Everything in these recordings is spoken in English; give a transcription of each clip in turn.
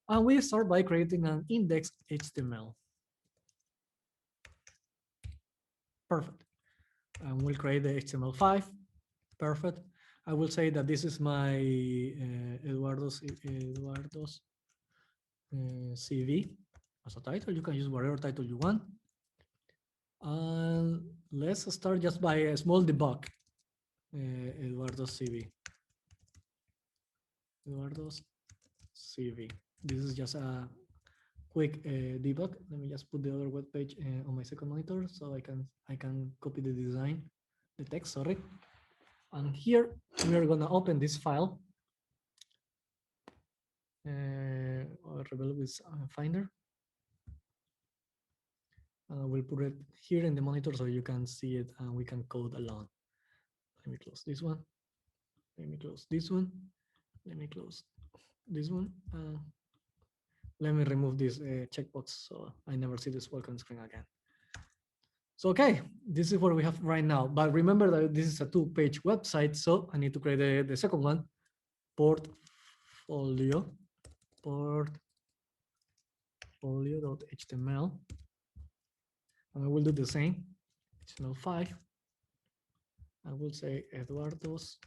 And we start by creating an index HTML. Perfect. And we'll create the HTML5. Perfect. I will say that this is my Eduardo's CV as a title. You can use whatever title you want. And let's start just by a small debug. Eduardo's CV. Eduardo's CV. This is just a quick debug. Let me just put the other web page on my second monitor so I can copy the design, the text. Sorry. And here we are gonna open this file. Rebel with Finder. We'll put it here in the monitor so you can see it and we can code along. Let me close this one. Let me close this one. Let me close this one. Let me remove this checkbox so I never see this welcome screen again. So, okay, this is what we have right now. But remember that this is a 2-page website, so I need to create the second one, portfolio.html. And I will do the same, HTML5. I will say Eduardo's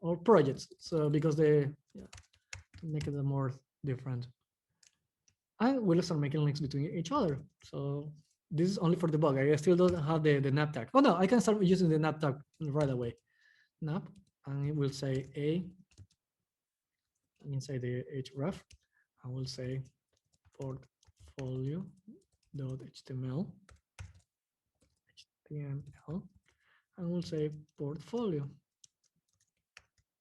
or projects. So because to make it more different. And we'll start making links between each other. So this is only for debug. I still don't have the nav tag. Oh no, I can start using the nav tag right away. Nav, and it will say a, and inside the href, I will say portfolio.html, and we'll say portfolio.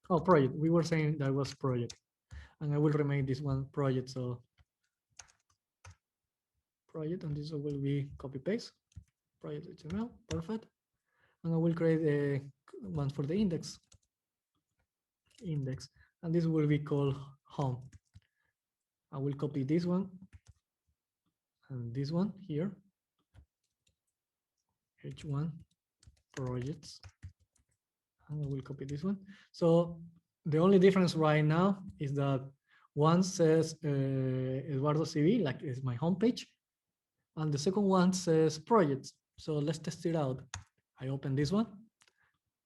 Oh, project. We were saying that was project, and I will rename this one project. So project, and this will be copy paste project HTML. Perfect. And I will create a one for the index, and this will be called home. I will copy this one and this one here, h1 projects, and I will copy this one. So the only difference right now is that one says Eduardo CV, like it's my homepage, and the second one says projects. So let's test it out. I open this one.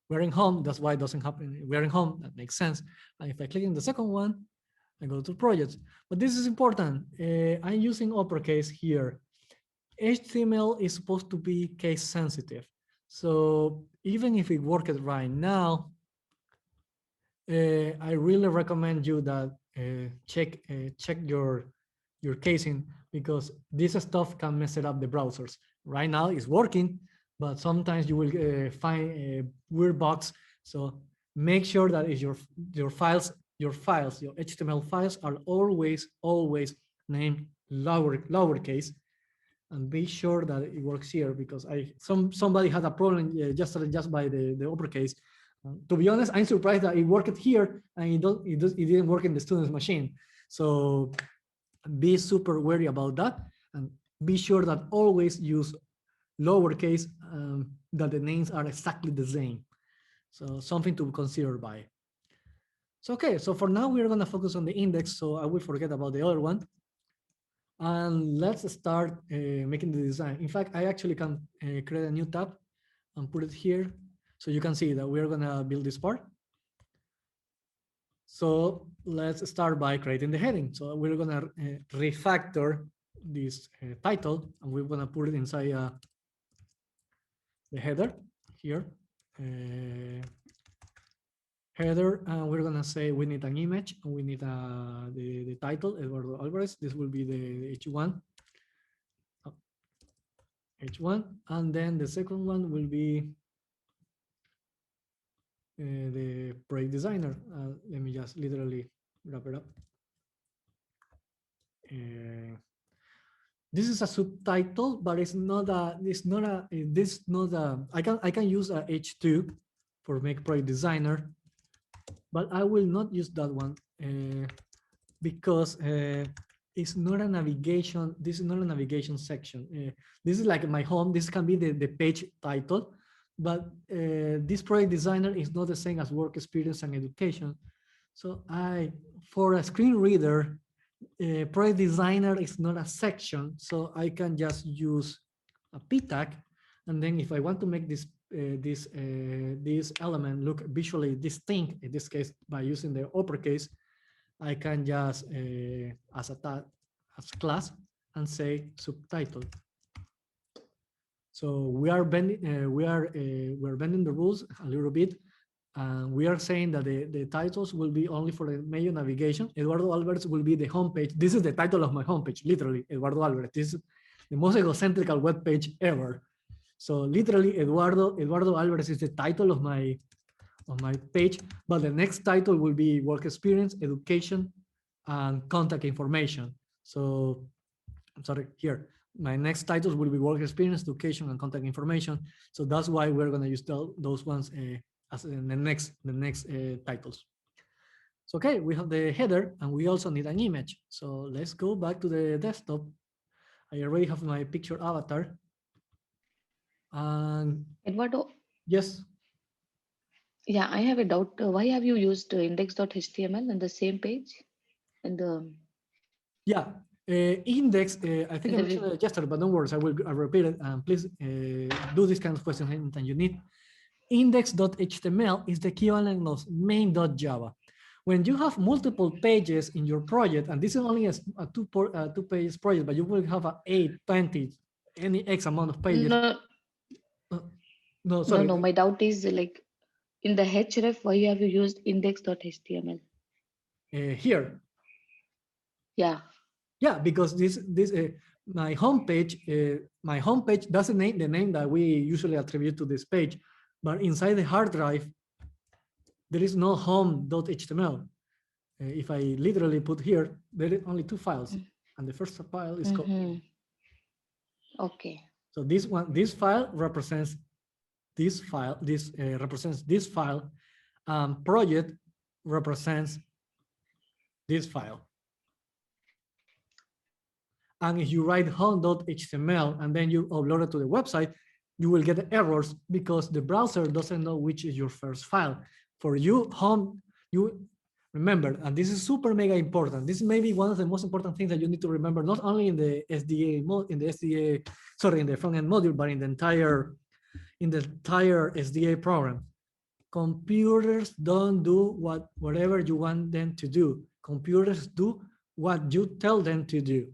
We're in home, that's why it doesn't happen. We're in home, that makes sense. And if I click in the second one, I go to projects. But this is important. I'm using uppercase here. HTML is supposed to be case sensitive. So even if it worked right now, I really recommend you that check your casing, because this stuff can mess it up the browsers. Right now it's working, but sometimes you will find a weird box. So make sure that is your files, your HTML files are always named lowercase, and be sure that it works here, because somebody had a problem just by the uppercase. To be honest, I'm surprised that it worked here and it didn't work in the student's machine. So be super wary about that, and be sure that always use lowercase, that the names are exactly the same. So something to consider by. So okay, so for now we're gonna focus on the index, so I will forget about the other one. And let's start making the design. In fact, I actually can create a new tab and put it here, so you can see that we're gonna build this part. So let's start by creating the heading. So we're gonna refactor this title, and we're gonna put it inside the header here. Header, and we're gonna say we need an image, and we need the title, Eduardo Alvarez. This will be the H1. H1, and then the second one will be the project designer. Let me just literally wrap it up. This is a subtitle, but it's not a. I can use a H2 for make project designer, but I will not use that one because it's not a navigation. This is not a navigation section. This is like my home. This can be the page title, but this project designer is not the same as work experience and education. So for a screen reader, project designer is not a section, so I can just use a p tag, and then if I want to make this element look visually distinct, in this case by using the uppercase, I can just as a tag as class and say subtitle. So we are bending we're bending the rules a little bit. We are saying that the titles will be only for the major navigation. Eduardo Alvarez will be the homepage. This is the title of my homepage, literally, Eduardo Alvarez. This is the most egocentrical web page ever. So literally, Eduardo Alvarez is the title of my page, but the next title will be work experience, education, and contact information. So I'm sorry, here. My next titles will be work experience, education, and contact information. So that's why we're going to use those ones as in the next titles. So okay, we have the header, and we also need an image. So let's go back to the desktop. I already have my picture avatar. And Eduardo, yes. yeah, I have a doubt. Why have you used index.html in the same page? In the Yeah, index, I think I in mentioned the it yesterday, but don't worry, I'll repeat it. Please do this kind of questions anytime you need. Index.html is the equivalent of main.java. When you have multiple pages in your project, and this is only a two pages project, but you will have a 8, 20, any X amount of pages. no, No, sorry. no. My doubt is like in the href, why have you used index.html? Here. Yeah. Yeah, because this my homepage doesn't name the name that we usually attribute to this page, but inside the hard drive there is no home.html. If I literally put here, there are only two files, and the first file is called. Okay. So this file represents this file. This represents this file. Project represents this file. And if you write home.html and then you upload it to the website, you will get errors because the browser doesn't know which is your first file. For you, home, you remember, and this is super mega important. This is maybe one of the most important things that you need to remember, not only in the SDA in the front end module, but in the entire SDA program. Computers don't do whatever you want them to do. Computers do what you tell them to do.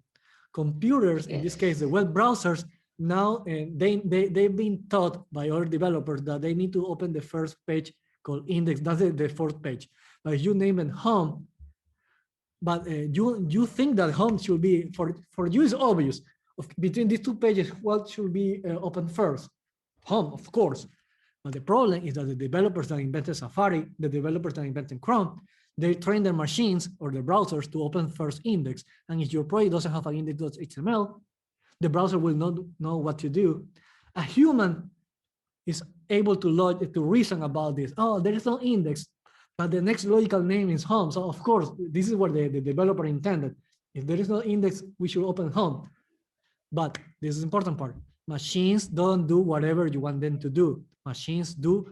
Computers, in this case, the web browsers, now they've been taught by our developers that they need to open the first page called index. That's the fourth page. But you name it home, but you think that home should be, for you is obvious. Between these two pages, what should be open first? Home, of course. But the problem is that the developers that invented Safari, the developers that invented Chrome, they train their machines or their browsers to open first index. And if your project doesn't have an index.html, the browser will not know what to do. A human is able to reason about this. Oh, there is no index, but the next logical name is home. So of course, this is what the developer intended. If there is no index, we should open home. But this is the important part. Machines don't do whatever you want them to do. Machines do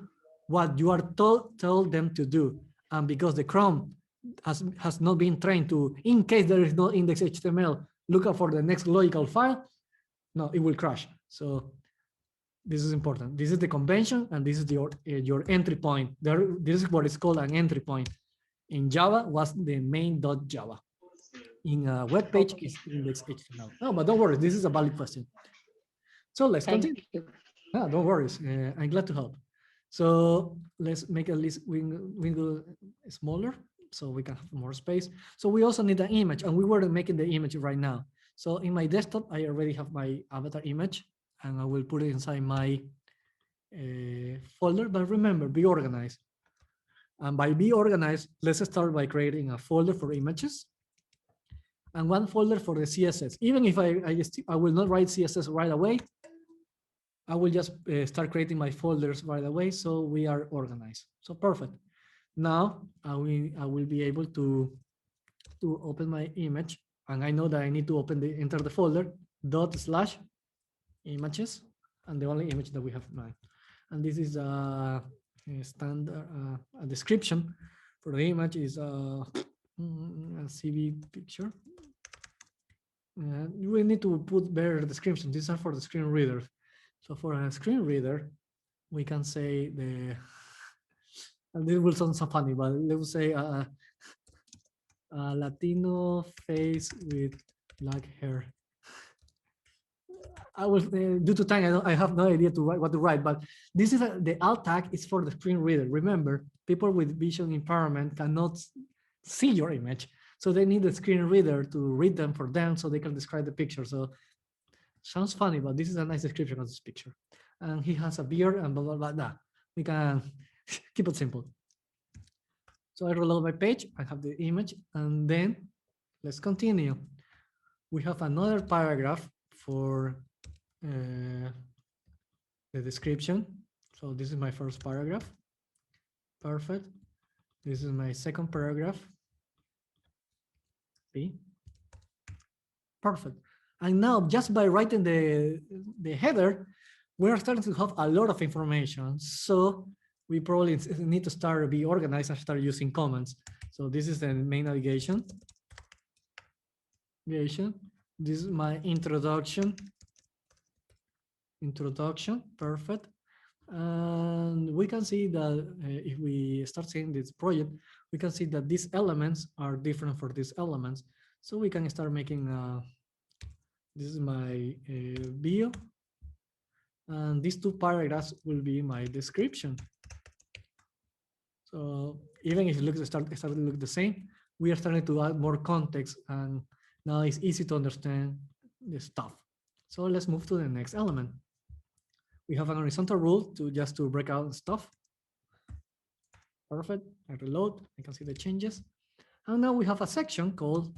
what you are told them to do. And because the Chrome has not been trained to, in case there is no index HTML, look out for the next logical file, no, it will crash. So this is important. This is the convention, and this is your entry point. This is what is called an entry point. In Java was the main.java. In a web page is index HTML. No, but don't worry, this is a valid question. So let's continue. No, don't worry, I'm glad to help. So let's make a list window smaller so we can have more space. So we also need an image, and we were making the image right now. So in my desktop, I already have my avatar image, and I will put it inside my folder. But remember, be organized. And by be organized, let's start by creating a folder for images and one folder for the CSS. Even if I will not write CSS right away, I will just start creating my folders right away so we are organized. So perfect. Now I will be able to open my image, and I know that I need to enter the folder /images, and the only image that we have now. And this is a standard a description For the image is a CV picture. We need to put better description. These are for the screen readers. So for a screen reader, we can say the, and this will sound so funny, but let's say a Latino face with black hair. I was due to time, I have no idea to write what to write, but this is the alt tag is for the screen reader. Remember, people with vision impairment cannot see your image, so they need the screen reader to read them for them, so they can describe the picture. So sounds funny, but this is a nice description of this picture. And he has a beard and blah blah blah. Nah, we can keep it simple. So I reload my page. I have the image, and then let's continue. We have another paragraph for the description. So this is my first paragraph. Perfect. This is my second paragraph. B. Perfect. And now just by writing the header, we're starting to have a lot of information. So we probably need to start be organized and start using comments. So this is the main navigation. This is my introduction. Perfect. And we can see that if we start seeing this project, we can see that these elements are different for these elements. So we can start making, this is my bio, and these two paragraphs will be my description. So even if it looks started to look the same, we are starting to add more context, and now it's easy to understand the stuff. So let's move to the next element. We have an horizontal rule to just to break out stuff. Perfect. I reload. I can see the changes. And now we have a section called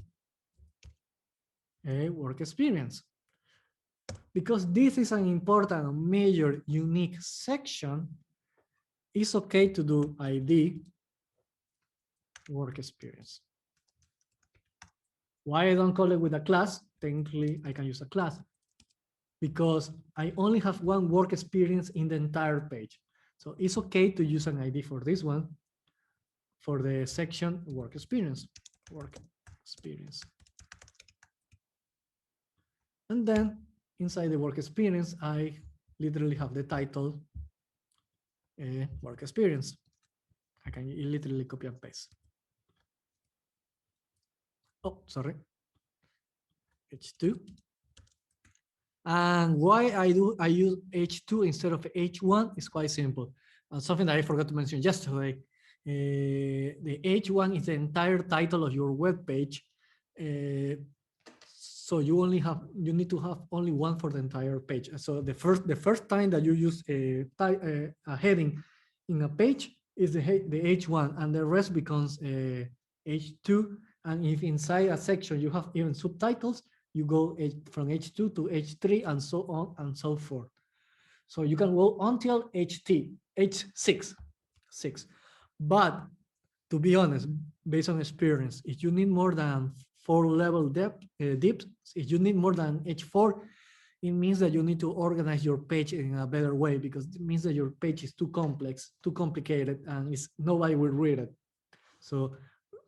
a work experience. Because this is an important, major, unique section, it's okay to do ID work experience. Why I don't call it with a class? Technically, I can use a class because I only have one work experience in the entire page. So it's okay to use an ID for this one, for the section work experience. And then inside the work experience, I literally have the title work experience. I can literally copy and paste. Oh, sorry. H2. And why I use H2 instead of H1 is quite simple. Something that I forgot to mention yesterday. The H1 is the entire title of your web page. So you need to have only one for the entire page. So the first time that you use a heading in a page is the H1, and the rest becomes H2. And if inside a section you have even subtitles, you go from H2 to H3 and so on and so forth. So you can go until H6. But to be honest, based on experience, if you need more than 4 level depth, if you need more than H4, it means that you need to organize your page in a better way, because it means that your page is too complex, too complicated, and nobody will read it. So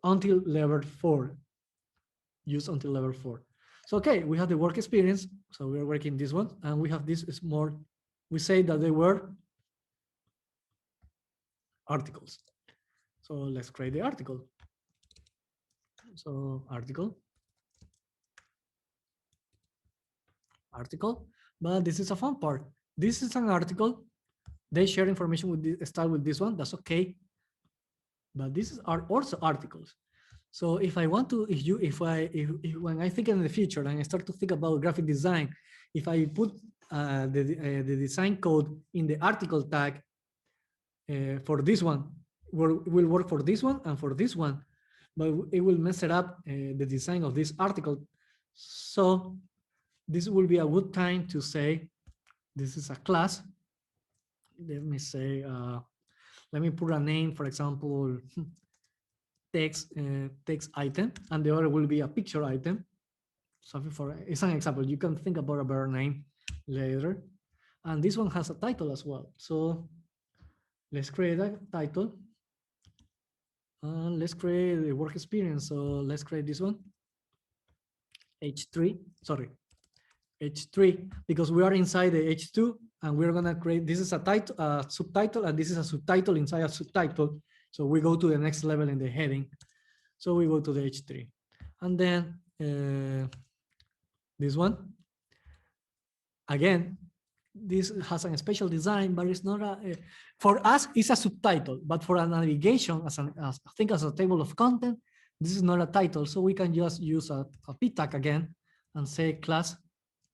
until level 4, use until level 4. So, okay, we have the work experience. So we're working this one, and we have this is more, we say that they were articles. So let's create the article. So article, but this is a fun part. This is an article. They share information with start with this one. That's okay. But these are also articles. So if I want to, when I think in the future and I start to think about graphic design, if I put the design code in the article tag for this one, will work for this one and for this one, but it will mess it up the design of this article. So this will be a good time to say this is a class. Let me say, let me put a name, for example, text item, and the other will be a picture item. Something for, it's an example. You can think about a better name later. And this one has a title as well. So let's create a title. Let's create a work experience. So let's create this one. H3, sorry, H3, because we are inside the H2 and we're gonna create, this is a title, subtitle, and this is a subtitle inside a subtitle. So we go to the next level in the heading. So we go to the H3. And then this one, again, this has a special design, but it's not for us, it's a subtitle, but for a navigation, as I think as a table of content, this is not a title. So we can just use a p tag again and say class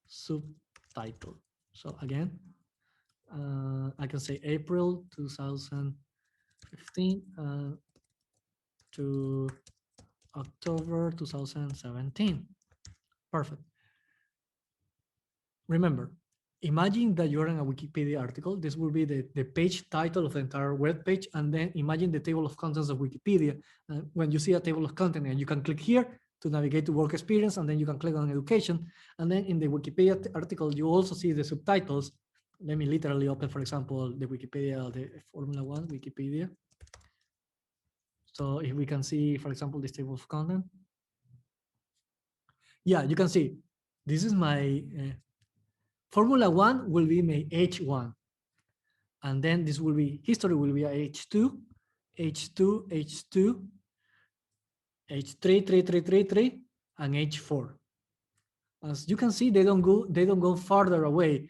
subtitle. So again, I can say April 2015 to October 2017. Perfect. Remember, imagine that you're in a Wikipedia article. This will be the page title of the entire web page. And then imagine the table of contents of Wikipedia. When you see a table of content, and you can click here to navigate to work experience, and then you can click on education. And then in the Wikipedia article, you also see the subtitles. Let me literally open, for example, the Wikipedia, the Formula One Wikipedia. So if we can see, for example, this table of content. Yeah, you can see, this is my, Formula One will be my H1. And then this will be, history will be a H2, H2, H2, H3, 3, 3, 3, 3, and H4. As you can see, they don't go farther away,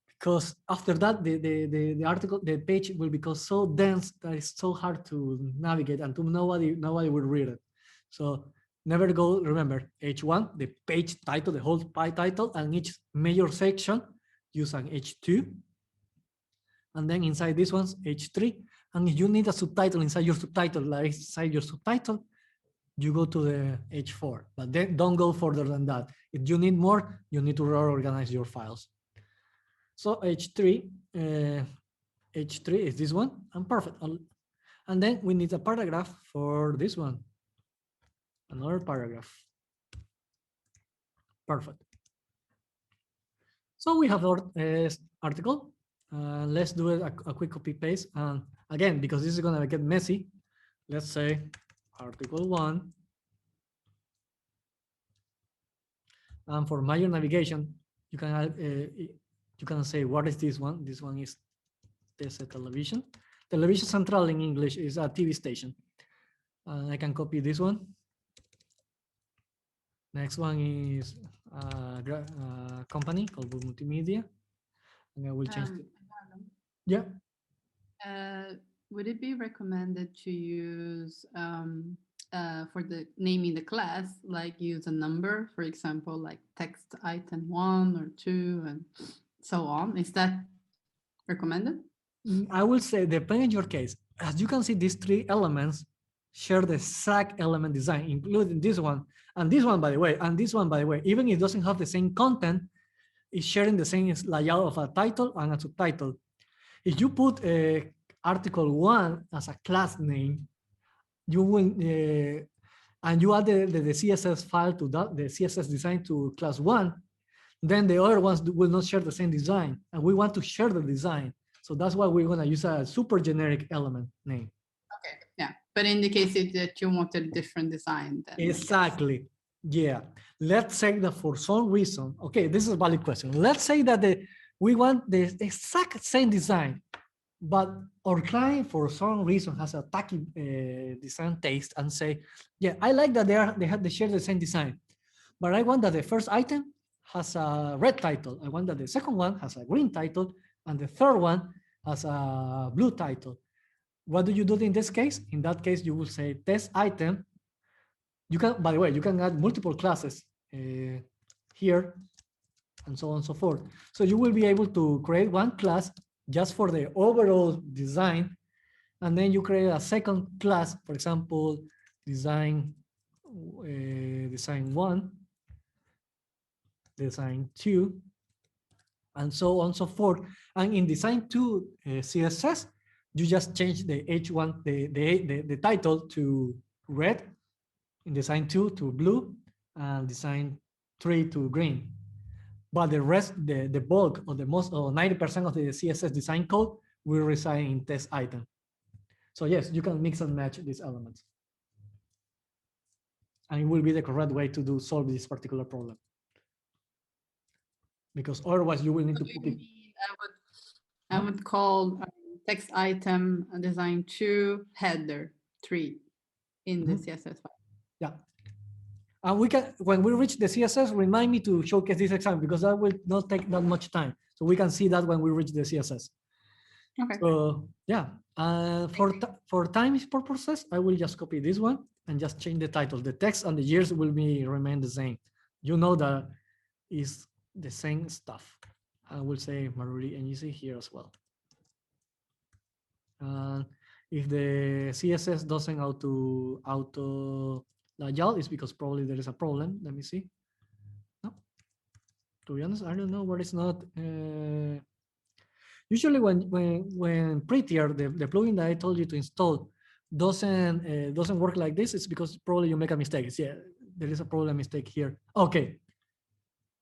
because after that the article, the page will become so dense that it's so hard to navigate, and to nobody will read it. So never go, remember, H1, the page title, the whole page title, and each major section use an H2. And then inside this one's H3. And if you need a subtitle inside your subtitle, like inside your subtitle, you go to the H4, but then don't go further than that. If you need more, you need to reorganize your files. So H3 is this one, and perfect. And then we need a paragraph for this one. Another paragraph. Perfect. So we have our article. Let's do it a quick copy paste. And again, because this is going to get messy, let's say article 1. And for major navigation, you can say, what is this one? This one is TC Television. Television Central in English is a TV station. I can copy this one. Next one is a company called Multimedia. And I will change it. Yeah. Would it be recommended to use for the naming the class, like use a number, for example, like text item 1 or 2 and so on? Is that recommended? I will say, depending on your case. As you can see, these 3 elements share the exact element design, including this one, and this one, by the way, and this one, by the way. Even if it doesn't have the same content, it's sharing the same layout of a title and a subtitle. If you put article 1 as a class name, you will, and you add the CSS file to that, the CSS design to class 1, then the other ones will not share the same design. And we want to share the design. So that's why we're going to use a super generic element name. Okay, yeah. But in the case that you wanted a different design, then exactly. Yeah. Let's say that for some reason, okay, this is a valid question. Let's say that we want the exact same design, but our client for some reason has a tacky design taste and say, yeah, I like that they share the same design, but I want that the first item has a red title. I want that the second one has a green title, and the third one has a blue title. What do you do in this case? In that case, you will say test item. You can, by the way, you can add multiple classes here, and so on and so forth. So you will be able to create one class just for the overall design, and then you create a second class, for example, design 1, design 2, and so on and so forth. And in design 2 CSS, you just change the H1, the title to red, in design 2 to blue, and design 3 to green. But the rest, the bulk or the most, or 90% of the CSS design code will reside in test item. So yes, you can mix and match these elements. And it will be the correct way to solve this particular problem. Because otherwise you will need to put it. I would call text item design 2 header 3 in the CSS file. Yeah. And we can, when we reach the CSS, remind me to showcase this example because that will not take that much time. So we can see that when we reach the CSS. Okay. So yeah, for time purposes, I will just copy this one and just change the title. The text and the years will remain the same. You know that is the same stuff. I will say Maruri and you see here as well. If the CSS doesn't auto layout, it's because probably there is a problem. Let me see. No, to be honest, I don't know where it's not. Usually when Prettier, the plugin that I told you to install, doesn't work like this, it's because probably you make a mistake. Yeah, there is a problem mistake here. Okay.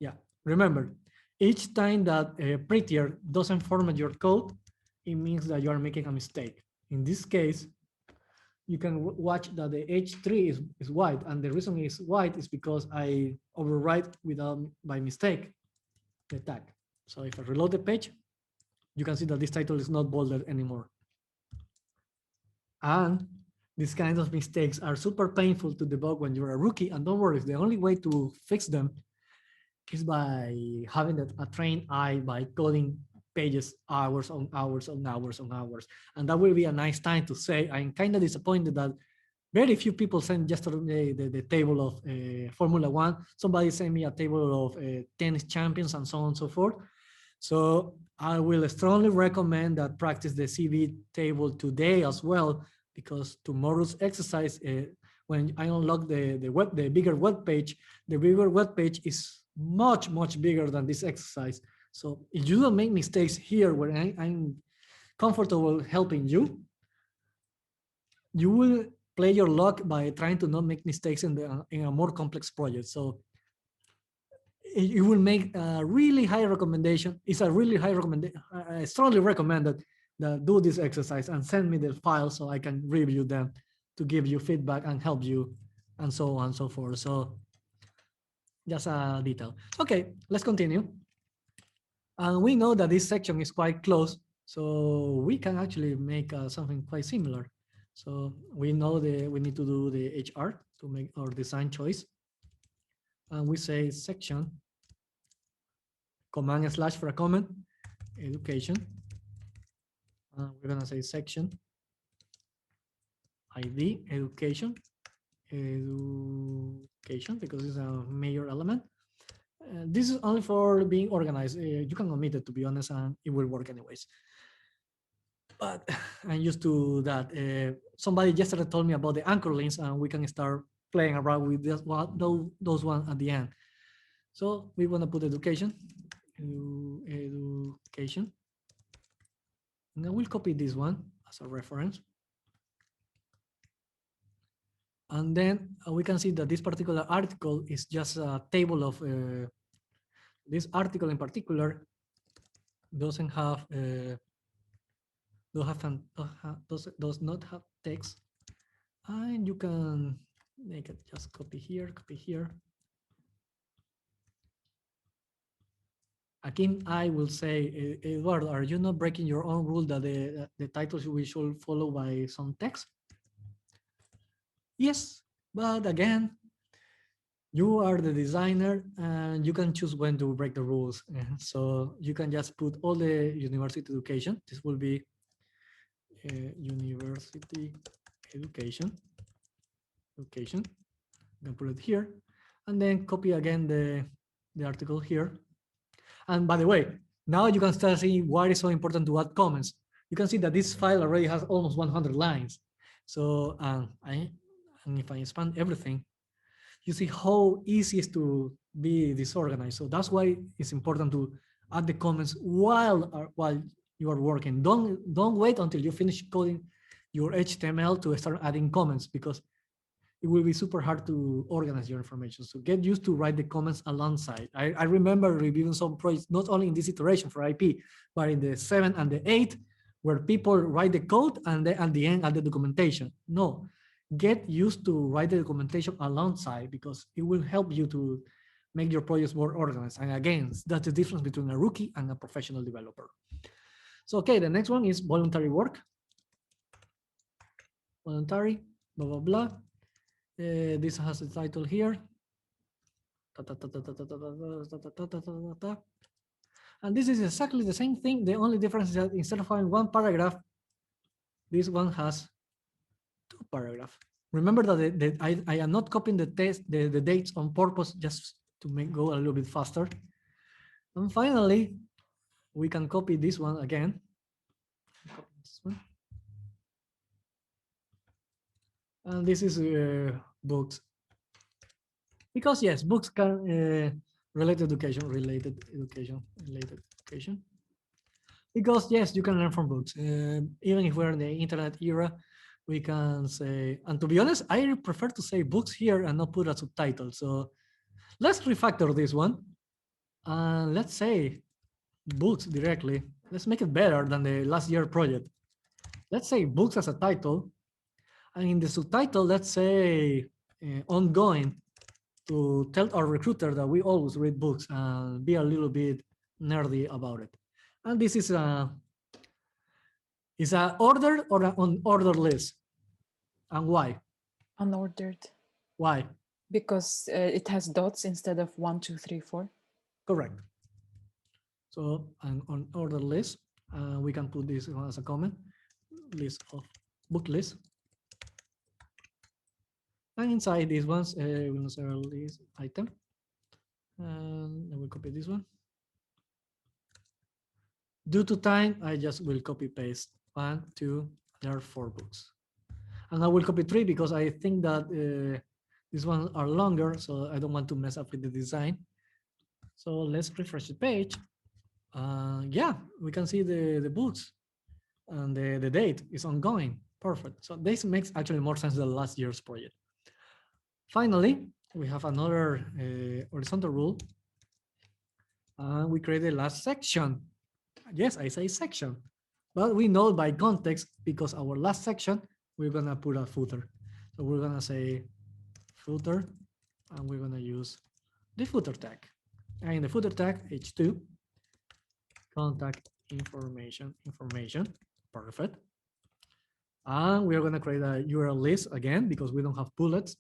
Yeah, remember, each time that Prettier doesn't format your code, it means that you are making a mistake. In this case, you can watch that the H3 is white, and the reason it's white is because I overwrite by mistake the tag. So if I reload the page, you can see that this title is not bolded anymore. And these kinds of mistakes are super painful to debug when you're a rookie, and don't worry, the only way to fix them is by having a trained eye by coding pages hours on hours on hours on hours. And that will be a nice time to say, I'm kind of disappointed that very few people sent yesterday the table of Formula One. Somebody sent me a table of tennis champions and so on and so forth. So I will strongly recommend that practice the CV table today as well, because tomorrow's exercise, when I unlock the bigger web page, the bigger web page is much bigger than this exercise. So if you don't make mistakes here where I'm comfortable helping you, you will play your luck by trying to not make mistakes in a more complex project. So it will make a really high recommendation. It's a really high recommendation. I strongly recommend that do this exercise and send me the files so I can review them to give you feedback and help you and so on and so forth. So just a detail. Okay, let's continue. And we know that this section is quite close, so we can actually make something quite similar. So we know we need to do the HR to make our design choice. And we say section, command / for a comment, education. We're gonna say section, ID, education, because it's a major element. This is only for being organized. You can omit it, to be honest, and it will work anyways. But I'm used to that. Somebody yesterday told me about the anchor links, and we can start playing around with those ones at the end. So we want to put education, education. And I will copy this one as a reference. And then we can see that this particular article is just a table of this article in particular doesn't have does not have text, and you can make it just copy here. Again, I will say, Eduardo, are you not breaking your own rule that the titles we should follow by some text? Yes, but again, you are the designer and you can choose when to break the rules. So you can just put all the university education. This will be university education. You can put it here and then copy again the article here. And by the way, now you can start seeing why it's so important to add comments. You can see that this file already has almost 100 lines. So if I expand everything, you see how easy it is to be disorganized. So that's why it's important to add the comments while you are working. Don't wait until you finish coding your HTML to start adding comments, because it will be super hard to organize your information. So get used to write the comments alongside. I remember reviewing some projects, not only in this iteration for IP, but in the 7 and the 8, where people write the code and then at the end add the documentation. No, get used to write the documentation alongside because it will help you to make your projects more organized. And again, that's the difference between a rookie and a professional developer. So, okay, the next one is voluntary work. Voluntary, blah, blah, blah. This has a title here. And this is exactly the same thing. The only difference is that instead of having one paragraph, this one has two paragraphs. Remember that I am not copying the dates on purpose just to make go a little bit faster. And finally, we can copy this one again. And this is books. Because yes, books can related education. Because yes, you can learn from books. Even if we're in the internet era, we can say, and to be honest, I prefer to say books here and not put a subtitle. So let's refactor this one. And let's say books directly. Let's make it better than the last year project. Let's say books as a title. And in the subtitle, let's say ongoing, to tell our recruiter that we always read books and be a little bit nerdy about it. And this is a ordered or an unordered list. And why? Unordered. Why? Because it has dots instead of 1, 2, 3, 4. Correct. So an unordered list. We can put this as a comment. List of book list. And inside these ones, we'll say list item. And I will copy this one. Due to time, I just will copy paste 1, 2, there are 4 books. And I will copy 3 because I think that these ones are longer, so I don't want to mess up with the design. So let's refresh the page. Yeah, we can see the books and the date is ongoing. Perfect. So this makes actually more sense than last year's project. Finally, we have another horizontal rule. We create the last section. Yes, I say section, but we know by context because our last section, we're gonna put a footer. So we're gonna say footer, and we're gonna use the footer tag. And in the footer tag, H2, contact information, perfect. And we're gonna create a URL list again because we don't have bullets.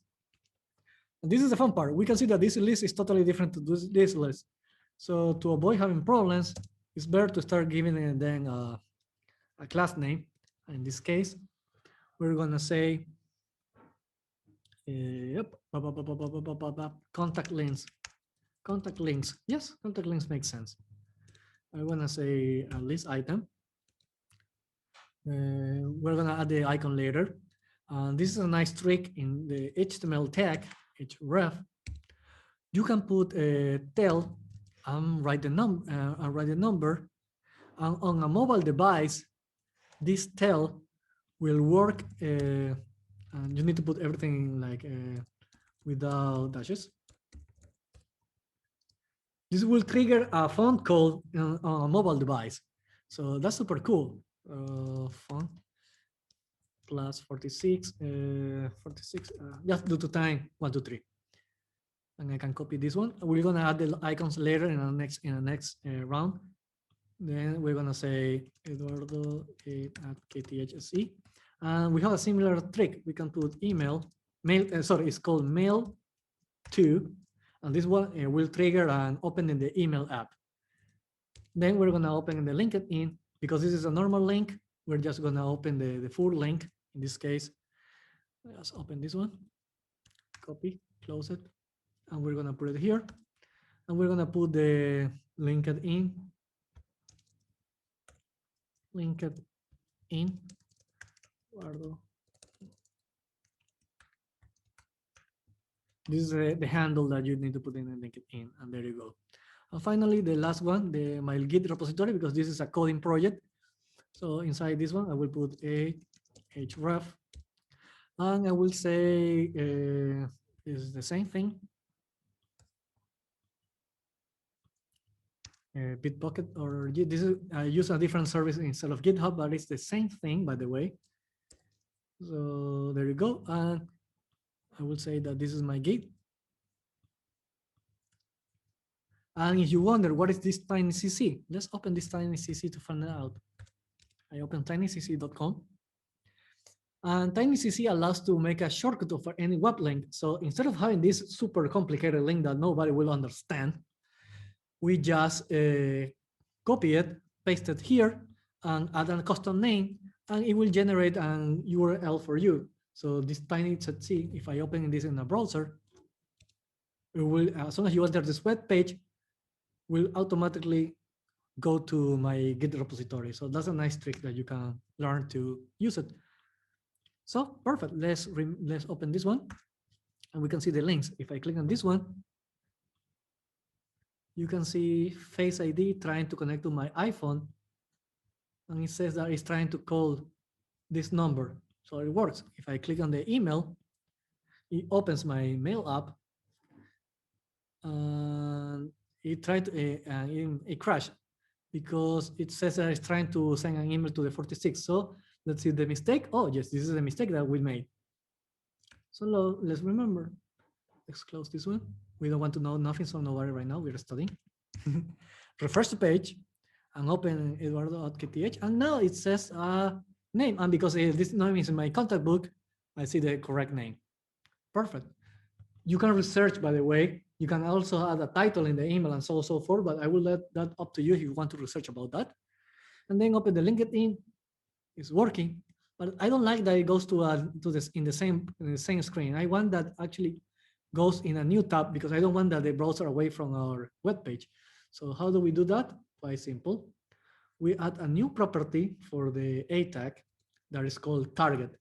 And this is the fun part. We can see that this list is totally different to this list. So to avoid having problems, it's better to start giving it then a class name. In this case, we're gonna say contact links. Contact links. Yes, contact links make sense. I wanna say a list item. We're gonna add the icon later. This is a nice trick in the HTML tag, href. You can put a tel and write the number. And on a mobile device, this tel will work. And you need to put everything like without dashes. This will trigger a phone call on a mobile device. So that's super cool. Font plus 46, 46, just due to time, 1, 2, 3. And I can copy this one. We're gonna add the icons later in the next round. Then we're gonna say Eduardo at KTHSE. And we have a similar trick. We can put mail, it's called mail to, and this one will trigger an open in the email app. Then we're gonna open in the LinkedIn, because this is a normal link. We're just gonna open the full link. In this case, let's open this one, copy, close it, and we're gonna put it here. And we're gonna put the LinkedIn, Eduardo. This is the handle that you need to put in LinkedIn, and there you go. And finally, the last one, my Git repository, because this is a coding project. So inside this one, I will put a href, and I will say this is the same thing. Bitbucket or this is I use a different service instead of GitHub, but it's the same thing, by the way. So there you go, and I will say that this is my Git. And if you wonder what is this TinyCC, let's open this TinyCC to find out. I open tinycc.com. And TinyCC allows to make a shortcut for any web link. So instead of having this super complicated link that nobody will understand, we just copy it, paste it here, and add a custom name, and it will generate an URL for you. So this TinyCC, if I open this in a browser, it will, as soon as you enter this web page, will automatically go to my Git repository. So that's a nice trick that you can learn to use it. So perfect. Let's open this one, and we can see the links. If I click on this one, you can see Face ID trying to connect to my iPhone, and it says that it's trying to call this number. So it works. If I click on the email, it opens my mail app, and it tried to, it crashed because it says that it's trying to send an email to the 46. So let's see the mistake. Oh yes, this is the mistake that we made. So let's remember. Let's close this one. We don't want to know nothing, so nobody right now. We're studying. Refresh the page and open eduardo.kth, and now it says name. And because this name is in my contact book, I see the correct name. Perfect. You can research, by the way. You can also add a title in the email and so forth, but I will let that up to you if you want to research about that. And then open the LinkedIn. It's working, but I don't like that it goes to this in the same screen. I want that actually goes in a new tab because I don't want that the browser away from our web page. So how do we do that? Quite simple. We add a new property for the A tag that is called target.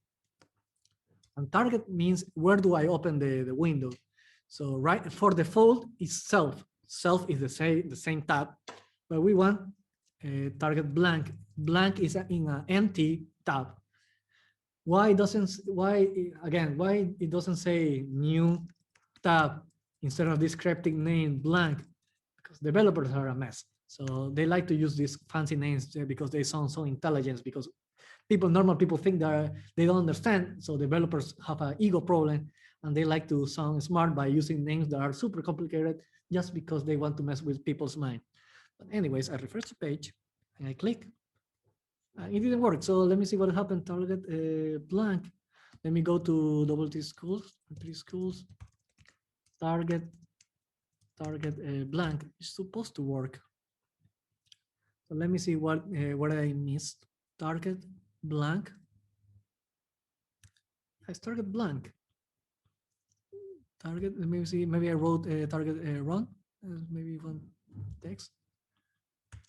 And target means where do I open the window? So right for default is self. Self is the same tab, but we want target blank. Blank is in an empty tab. Why it doesn't say new tab instead of this cryptic name blank? Because developers are a mess. So they like to use these fancy names because they sound so intelligent, because normal people think that they don't understand. So developers have an ego problem, and they like to sound smart by using names that are super complicated just because they want to mess with people's mind. But anyways, I refresh the page and I click. It didn't work. So let me see what happened. Target blank. Let me go to T schools. Target blank is supposed to work. So let me see what I missed. Target blank. It's target blank. Target. Let me see. Maybe I wrote target wrong. Maybe one text.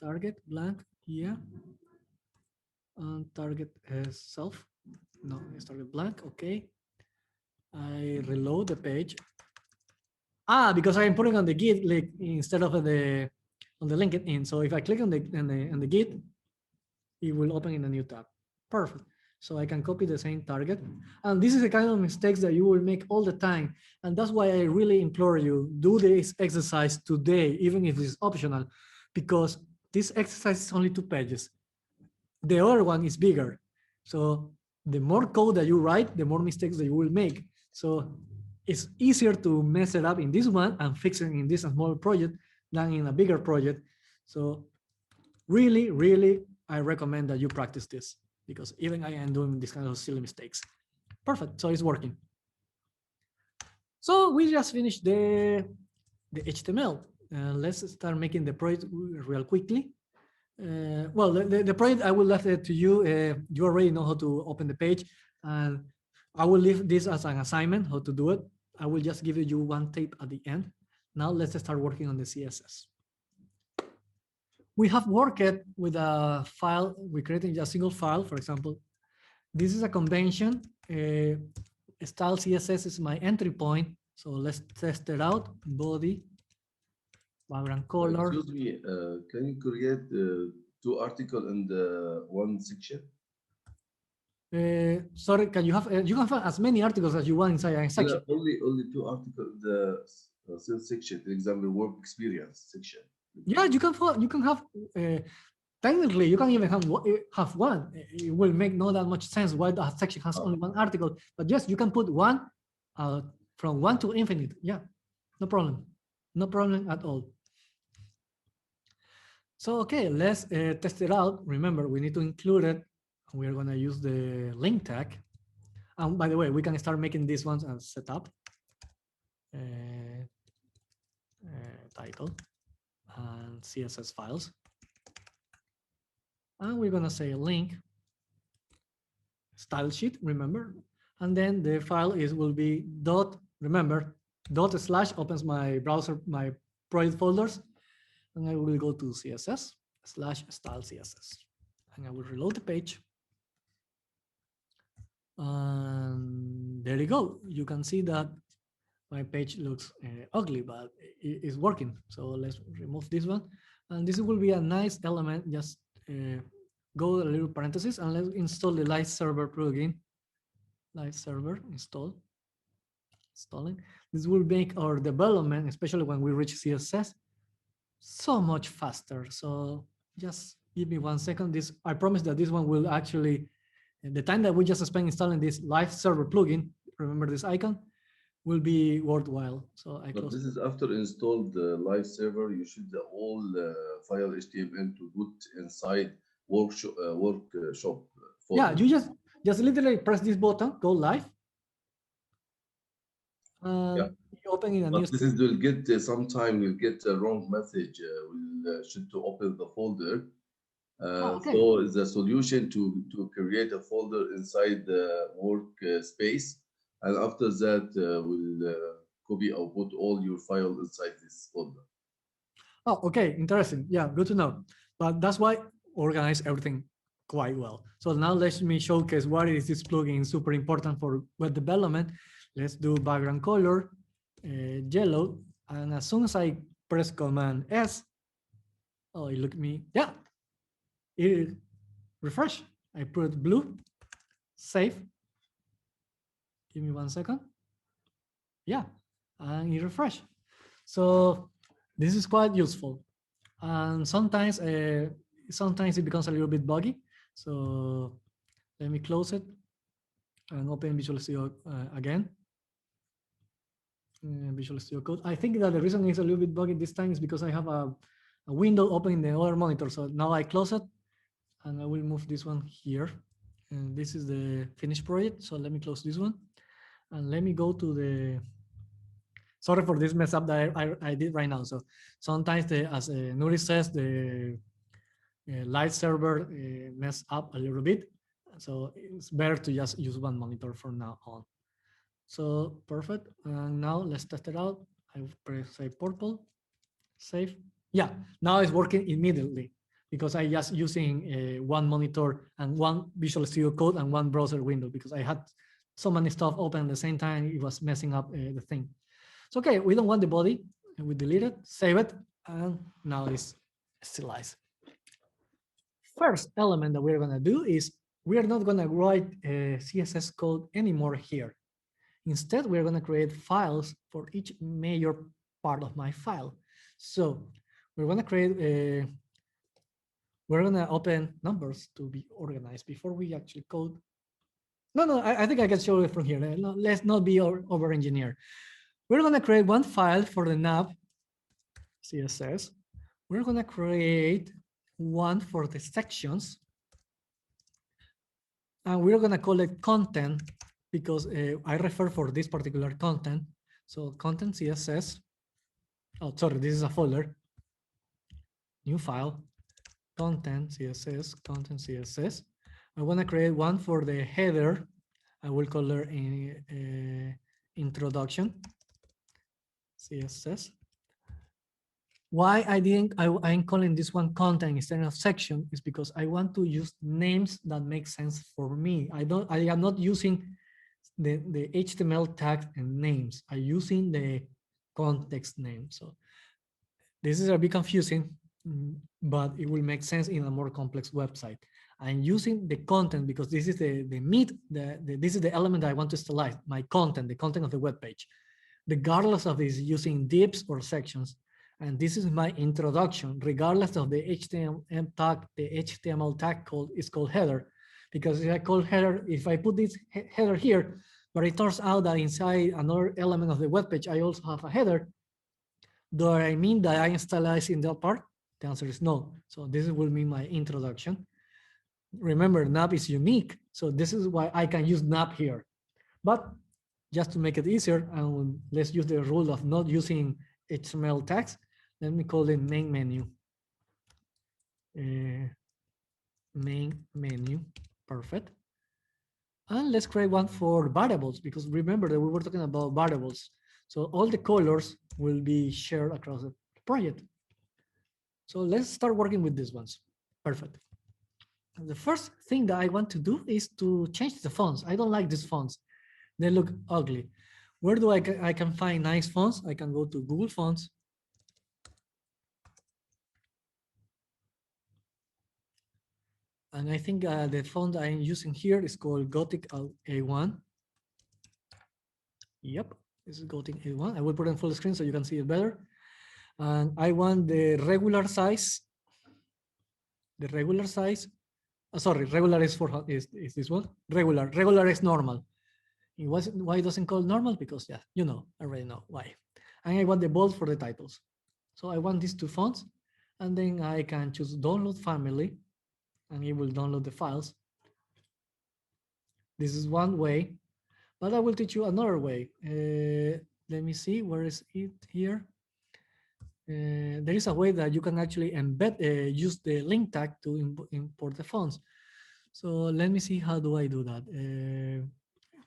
Target blank. Yeah. And target self. No, it's target blank. Okay. I reload the page. Because I'm putting on the Git link instead of on the LinkedIn. So if I click on the Git, it will open in a new tab. Perfect. So I can copy the same target. And this is the kind of mistakes that you will make all the time. And that's why I really implore you, do this exercise today, even if it's optional, because this exercise is only 2 pages. The other one is bigger. So the more code that you write, the more mistakes that you will make. So it's easier to mess it up in this one and fix it in this small project than in a bigger project. So really, really, I recommend that you practice this, because even I am doing this kind of silly mistakes. Perfect, so it's working. So we just finished the HTML. Let's start making the project real quickly. Well, the project, I will leave it to you. You already know how to open the page, and I will leave this as an assignment, how to do it. I will just give you one tip at the end. Now let's start working on the CSS. We have worked with a file. We're creating a single file. For example, this is a convention. Style CSS is my entry point. So let's test it out. Body, background color. Excuse me, can you create 2 articles in the one section? Sorry, can you have as many articles as you want inside a section? Yeah, only 2 articles, the sales section, for example, work experience section. Yeah, you can have technically you can even have one. It will make not that much sense why that section has only one article. But yes, you can put one from 1 to infinite. Yeah, no problem. No problem at all. So, okay, let's test it out. Remember, we need to include it. We're going to use the link tag. And by the way, we can start making these ones and set up. Title and CSS files. And we're going to say link style sheet, remember? And then the file will be dot, remember, dot slash opens my browser, my project folders. And I will go to CSS / style CSS. And I will reload the page. And there you go. You can see that my page looks ugly, but it is working. So let's remove this one. And this will be a nice element. Just go a little parenthesis and let's install the live server plugin. Live server installing. This will make our development, especially when we reach CSS, so much faster. So just give me 1 second. I promise that this one will actually, the time that we just spent installing this live server plugin, remember this icon, will be worthwhile. So I close. But this is after installed the live server. You should all file HTML to put inside workshop. Yeah, you just literally press this button, go live. Yeah. Open in a but new. This will get sometime we'll get a wrong message. We'll should to open the folder. Okay. So the solution to create a folder inside the workspace, and after that we'll copy or put all your file inside this folder. Oh, okay, interesting. Yeah, good to know. But that's why organize everything quite well. So now let me showcase why is this plugin super important for web development. Let's do background color, yellow, and as soon as I press Command S, oh, it look me, yeah, it refresh. I put blue, save. Give me 1 second. Yeah, and it refresh. So this is quite useful, and sometimes it becomes a little bit buggy. So let me close it and open Visual Studio again. Visual Studio Code. I think that the reason it's a little bit buggy this time is because I have a window open in the other monitor. So now I close it, and I will move this one here. And this is the finished project. So let me close this one, and let me go to the. Sorry for this mess up that I did right now. So sometimes, as Nuri says, the live server mess up a little bit. So it's better to just use one monitor from now on. So perfect. And now let's test it out. I press say purple, save. Yeah, now it's working immediately because I just using one monitor and one Visual Studio Code and one browser window because I had so many stuff open at the same time. It was messing up the thing. So, okay, we don't want the body. And we delete it, save it, and now it's stylized. First element that we're going to do is we are not going to write CSS code anymore here. Instead, we're going to create files for each major part of my file. So we're going to create we're going to open numbers to be organized before we actually code. No, I think I can show it from here. Let's not be over-engineered. We're going to create one file for the nav CSS. We're going to create one for the sections. And we're going to call it content because I refer for this particular content. So content CSS. Oh, sorry, this is a folder. New file, content CSS, content CSS. I want to create one for the header. I will call it introduction CSS. Why I'm calling this one content instead of section is because I want to use names that make sense for me. I am not using the HTML tags and names. I'm using the context name. So this is a bit confusing, but it will make sense in a more complex website. I'm using the content because this is the meat, this is the element that I want to stylize, my content, the content of the web page. Regardless of this using divs or sections, And this is my introduction, regardless of the HTML tag. The HTML tag called is called header, because if I call header, if I put this header here, but it turns out that inside another element of the web page, I also have a header. Do I mean that I instalize in that part? The answer is no. So this will be my introduction. Remember, NAP is unique, so this is why I can use NAP here. But just to make it easier, and let's use the rule of not using HTML tags. Let me call it main menu. Main menu, perfect. And let's create one for variables, because remember that we were talking about variables. So all the colors will be shared across the project. So let's start working with these ones. Perfect. The first thing that I want to do is to change the fonts. I don't like these fonts. They look ugly. Where do I can find nice fonts? I can go to Google Fonts. And I think the font I'm using here is called Gothic A1. Yep, this is Gothic A1. I will put it in full screen so you can see it better. And I want the regular size. The regular size. Sorry, regular is is this one. Regular is normal. Why it doesn't call normal? Because yeah, you know, I already know why. And I want the bold for the titles. So I want these two fonts, and then I can choose download family, and it will download the files. This is one way, but I will teach you another way. Let me see, where is it here? There is a way that you can actually embed, use the link tag to import the fonts. So let me see, how do I do that?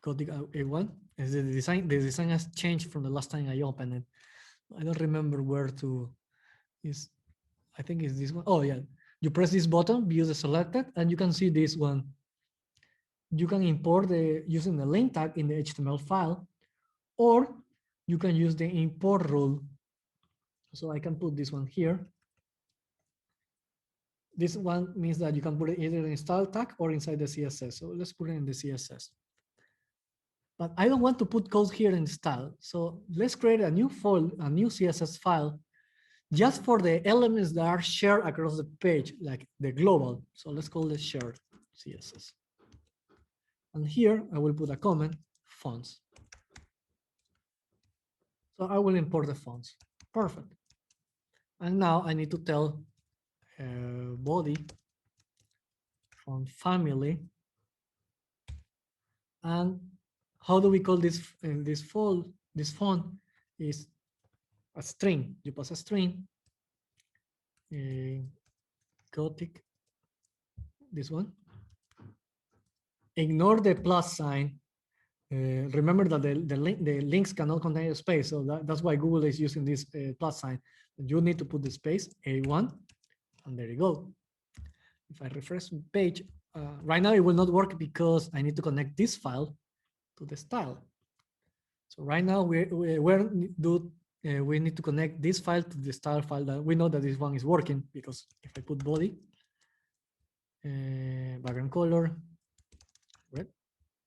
Gothic A1, the design has changed from the last time I opened it. I don't remember where to, I think it's this one. Oh yeah, you press this button, view the selected, and you can see this one. You can import using the link tag in the HTML file, or you can use the import rule. So I can put this one here. This one means that you can put it either in style tag or inside the CSS. So let's put it in the CSS. But I don't want to put code here in style. So let's create a new file, a new CSS file, just for the elements that are shared across the page, like the global. So let's call it shared CSS. And here I will put a comment, fonts. So I will import the fonts. Perfect. And now I need to tell body font family. And how do we call this? This font is a string. You pass a string. Gothic. This one. Ignore the plus sign. Remember that the links cannot contain a space, so that's why Google is using this plus sign. You need to put the space A1, and there you go. If I refresh the page, right now it will not work because I need to connect this file to the style. So right now we need to connect this file to the style file. That we know that this one is working, because if I put body, background color, red.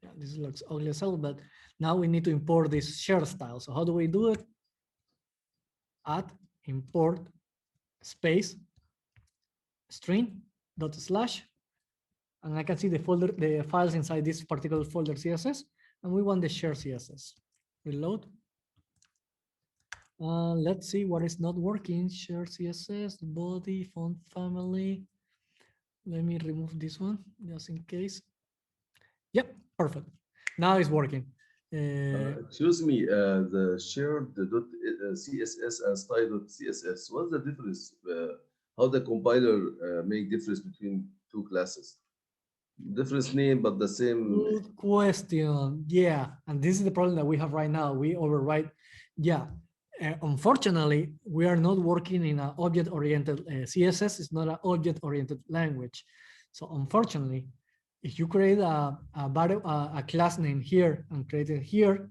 Yeah, this looks ugly as hell, but now we need to import this shared style. So how do we do it? Add import space string dot slash, and I can see the folder, the files inside this particular folder CSS, and we want the shared CSS. Reload. Let's see what is not working. Shared CSS, body, font family. Let me remove this one just in case. Yep, perfect. Now it's working. Excuse me, the shared .css and style.css. What's the difference? How the compiler make difference between two classes? Different name, but the same. Good question. Yeah, and this is the problem that we have right now. We overwrite. Yeah, unfortunately, we are not working in an object-oriented. CSS is not an object-oriented language. So unfortunately, if you create a class name here and create it here,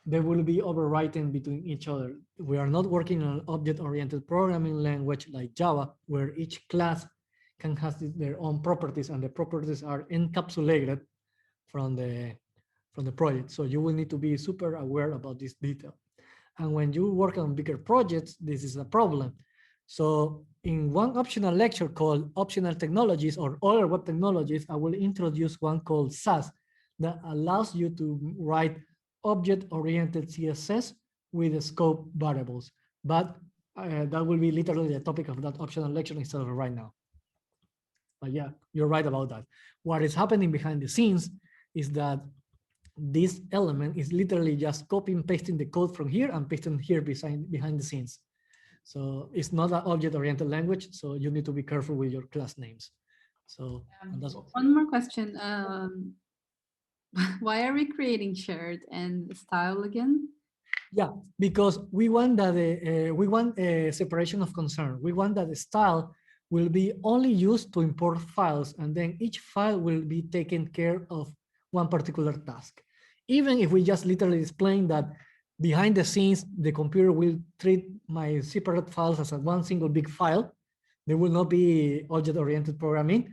they will be overwriting between each other. We are not working on an object-oriented programming language like Java, where each class can have their own properties, and the properties are encapsulated from the project. So you will need to be super aware about this detail. And when you work on bigger projects, this is a problem. So in one optional lecture called Optional Technologies or Other Web Technologies, I will introduce one called SAS that allows you to write object-oriented CSS with the scope variables. But that will be literally the topic of that optional lecture instead of right now. But yeah, you're right about that. What is happening behind the scenes is that this element is literally just copy and pasting the code from here and pasting here behind the scenes. So it's not an object-oriented language, so you need to be careful with your class names. So that's one more question. Why are we creating shared and style again? Yeah, because we want that we want a separation of concern. We want that the style will be only used to import files, and then each file will be taken care of one particular task. Even if we just literally explain that behind the scenes, the computer will treat my separate files as one single big file, there will not be object-oriented programming.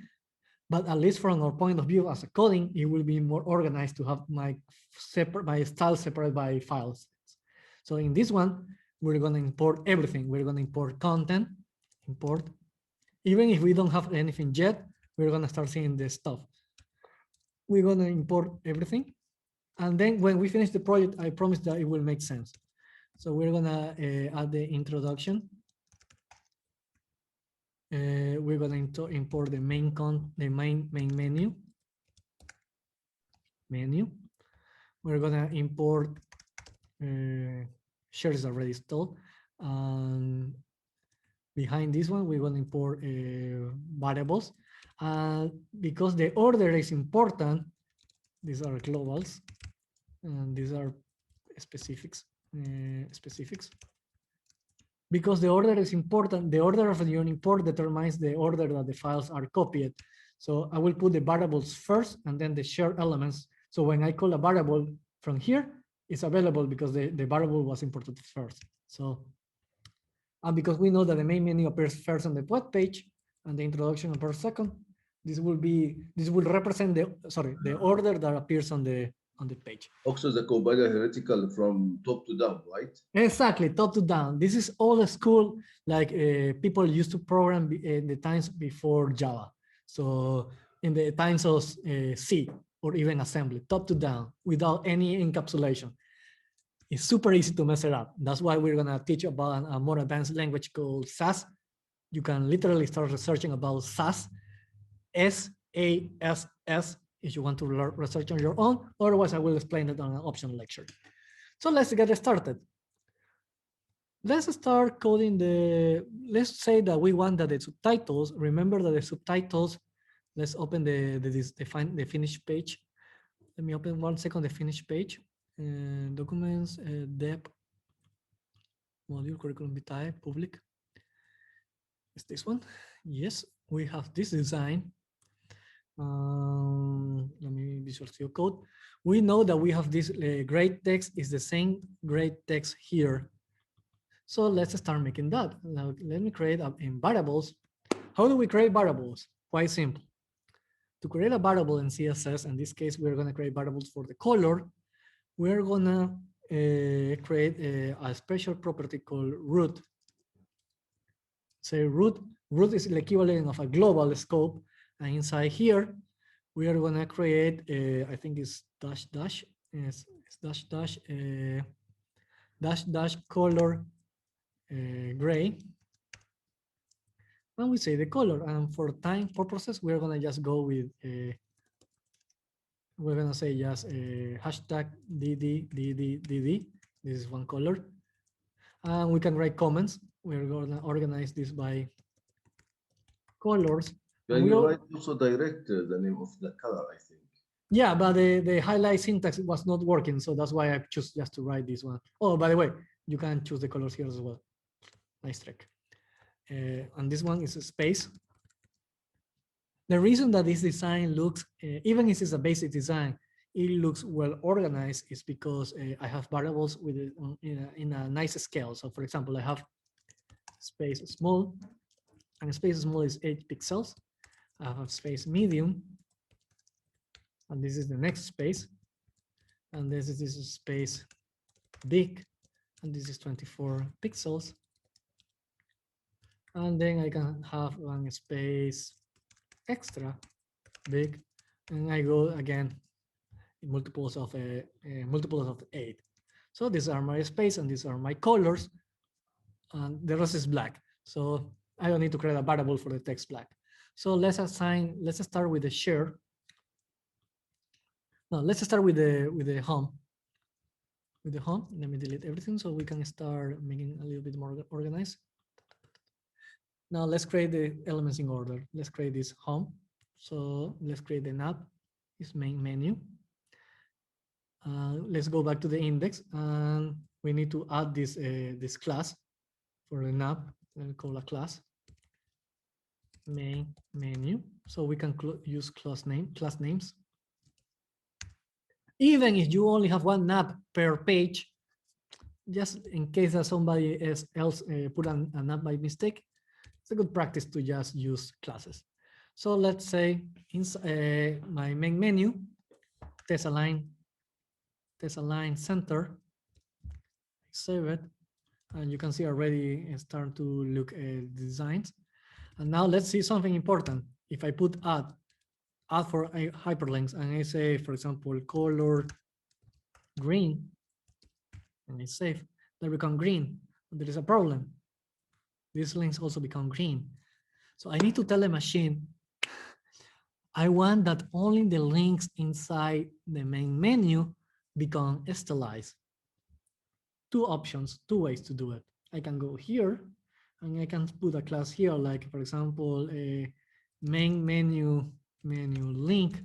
But at least from our point of view as a coding, it will be more organized to have my style separate by files. So in this one, we're going to import everything. We're going to import content, import. Even if we don't have anything yet, we're going to start seeing this stuff. We're going to import everything. And then when we finish the project, I promise that it will make sense. So we're going to add the introduction. We're going to import the main menu. We're going to import share is already installed. Behind this one, we're going to import variables. Because the order is important, these are globals, and these are specifics. Because the order is important, the order of your import determines the order that the files are copied. So I will put the variables first and then the shared elements. So when I call a variable from here, it's available because the variable was imported first. So, and because we know that the main menu appears first on the web page and the introduction appears second, this will represent the order that appears on the page. Also, the compiler hierarchical from top to down, right? Exactly, top to down. This is old school, like people used to program in the times before Java. So in the times of C or even assembly, top to down, without any encapsulation. It's super easy to mess it up. That's why we're gonna teach about a more advanced language called SAS. You can literally start researching about SAS, S-A-S-S, if you want to research on your own. Otherwise, I will explain it on an optional lecture. So let's get started. Let's start coding let's say that we want that the subtitles, remember that the subtitles, let's open the finished page. Let me open 1 second the finished page. Documents, dep, module, curriculum vitae, public. Is this one? Yes, we have this design. Let me Visual Studio Code. We know that we have this grade text is the same grade text here. So let's start making that. Now let me create in variables. How do we create variables? Quite simple. To create a variable in CSS, in this case, we're going to create variables for the color. We're going to create a special property called root. Say root is the equivalent of a global scope. And inside here, we are going to create, I think it's dash color gray. And we say the color. And for time purposes, we're going to just go with, we're going to say just hashtag DD. This is one color. And we can write comments. We're going to organize this by colors. Can you write also direct the name of the color, I think? Yeah, but the highlight syntax was not working. So that's why I choose just to write this one. Oh, by the way, you can choose the colors here as well. Nice trick. And this one is a space. The reason that this design looks, even if it's a basic design, it looks well organized is because I have variables with in a nice scale. So for example, I have space small, and space small is 8 pixels. I have space medium, and this is the next space. And this is space big, and this is 24 pixels. And then I can have one space extra big, and I go again in multiples of 8. So these are my space and these are my colors, and the rest is black. So I don't need to create a variable for the text black. So let's start with the share. No, let's start with the home. With the home, let me delete everything so we can start making a little bit more organized. Now let's create the elements in order. Let's create this home. So let's create an app, this main menu. Let's go back to the index, and we need to add this class for an app. Let's call a class main menu, so we can use class names. Even if you only have one app per page, just in case that somebody else put an app by mistake, it's a good practice to just use classes. So let's say my main menu, test align center, save it, and you can see already start to look at designs. And now let's see something important. If I put add for hyperlinks, and I say, for example, color green, and I save, they become green. But there is a problem. These links also become green. So I need to tell the machine, I want that only the links inside the main menu become stylized. Two options, two ways to do it. I can go here, and I can put a class here, like, for example, a main menu link,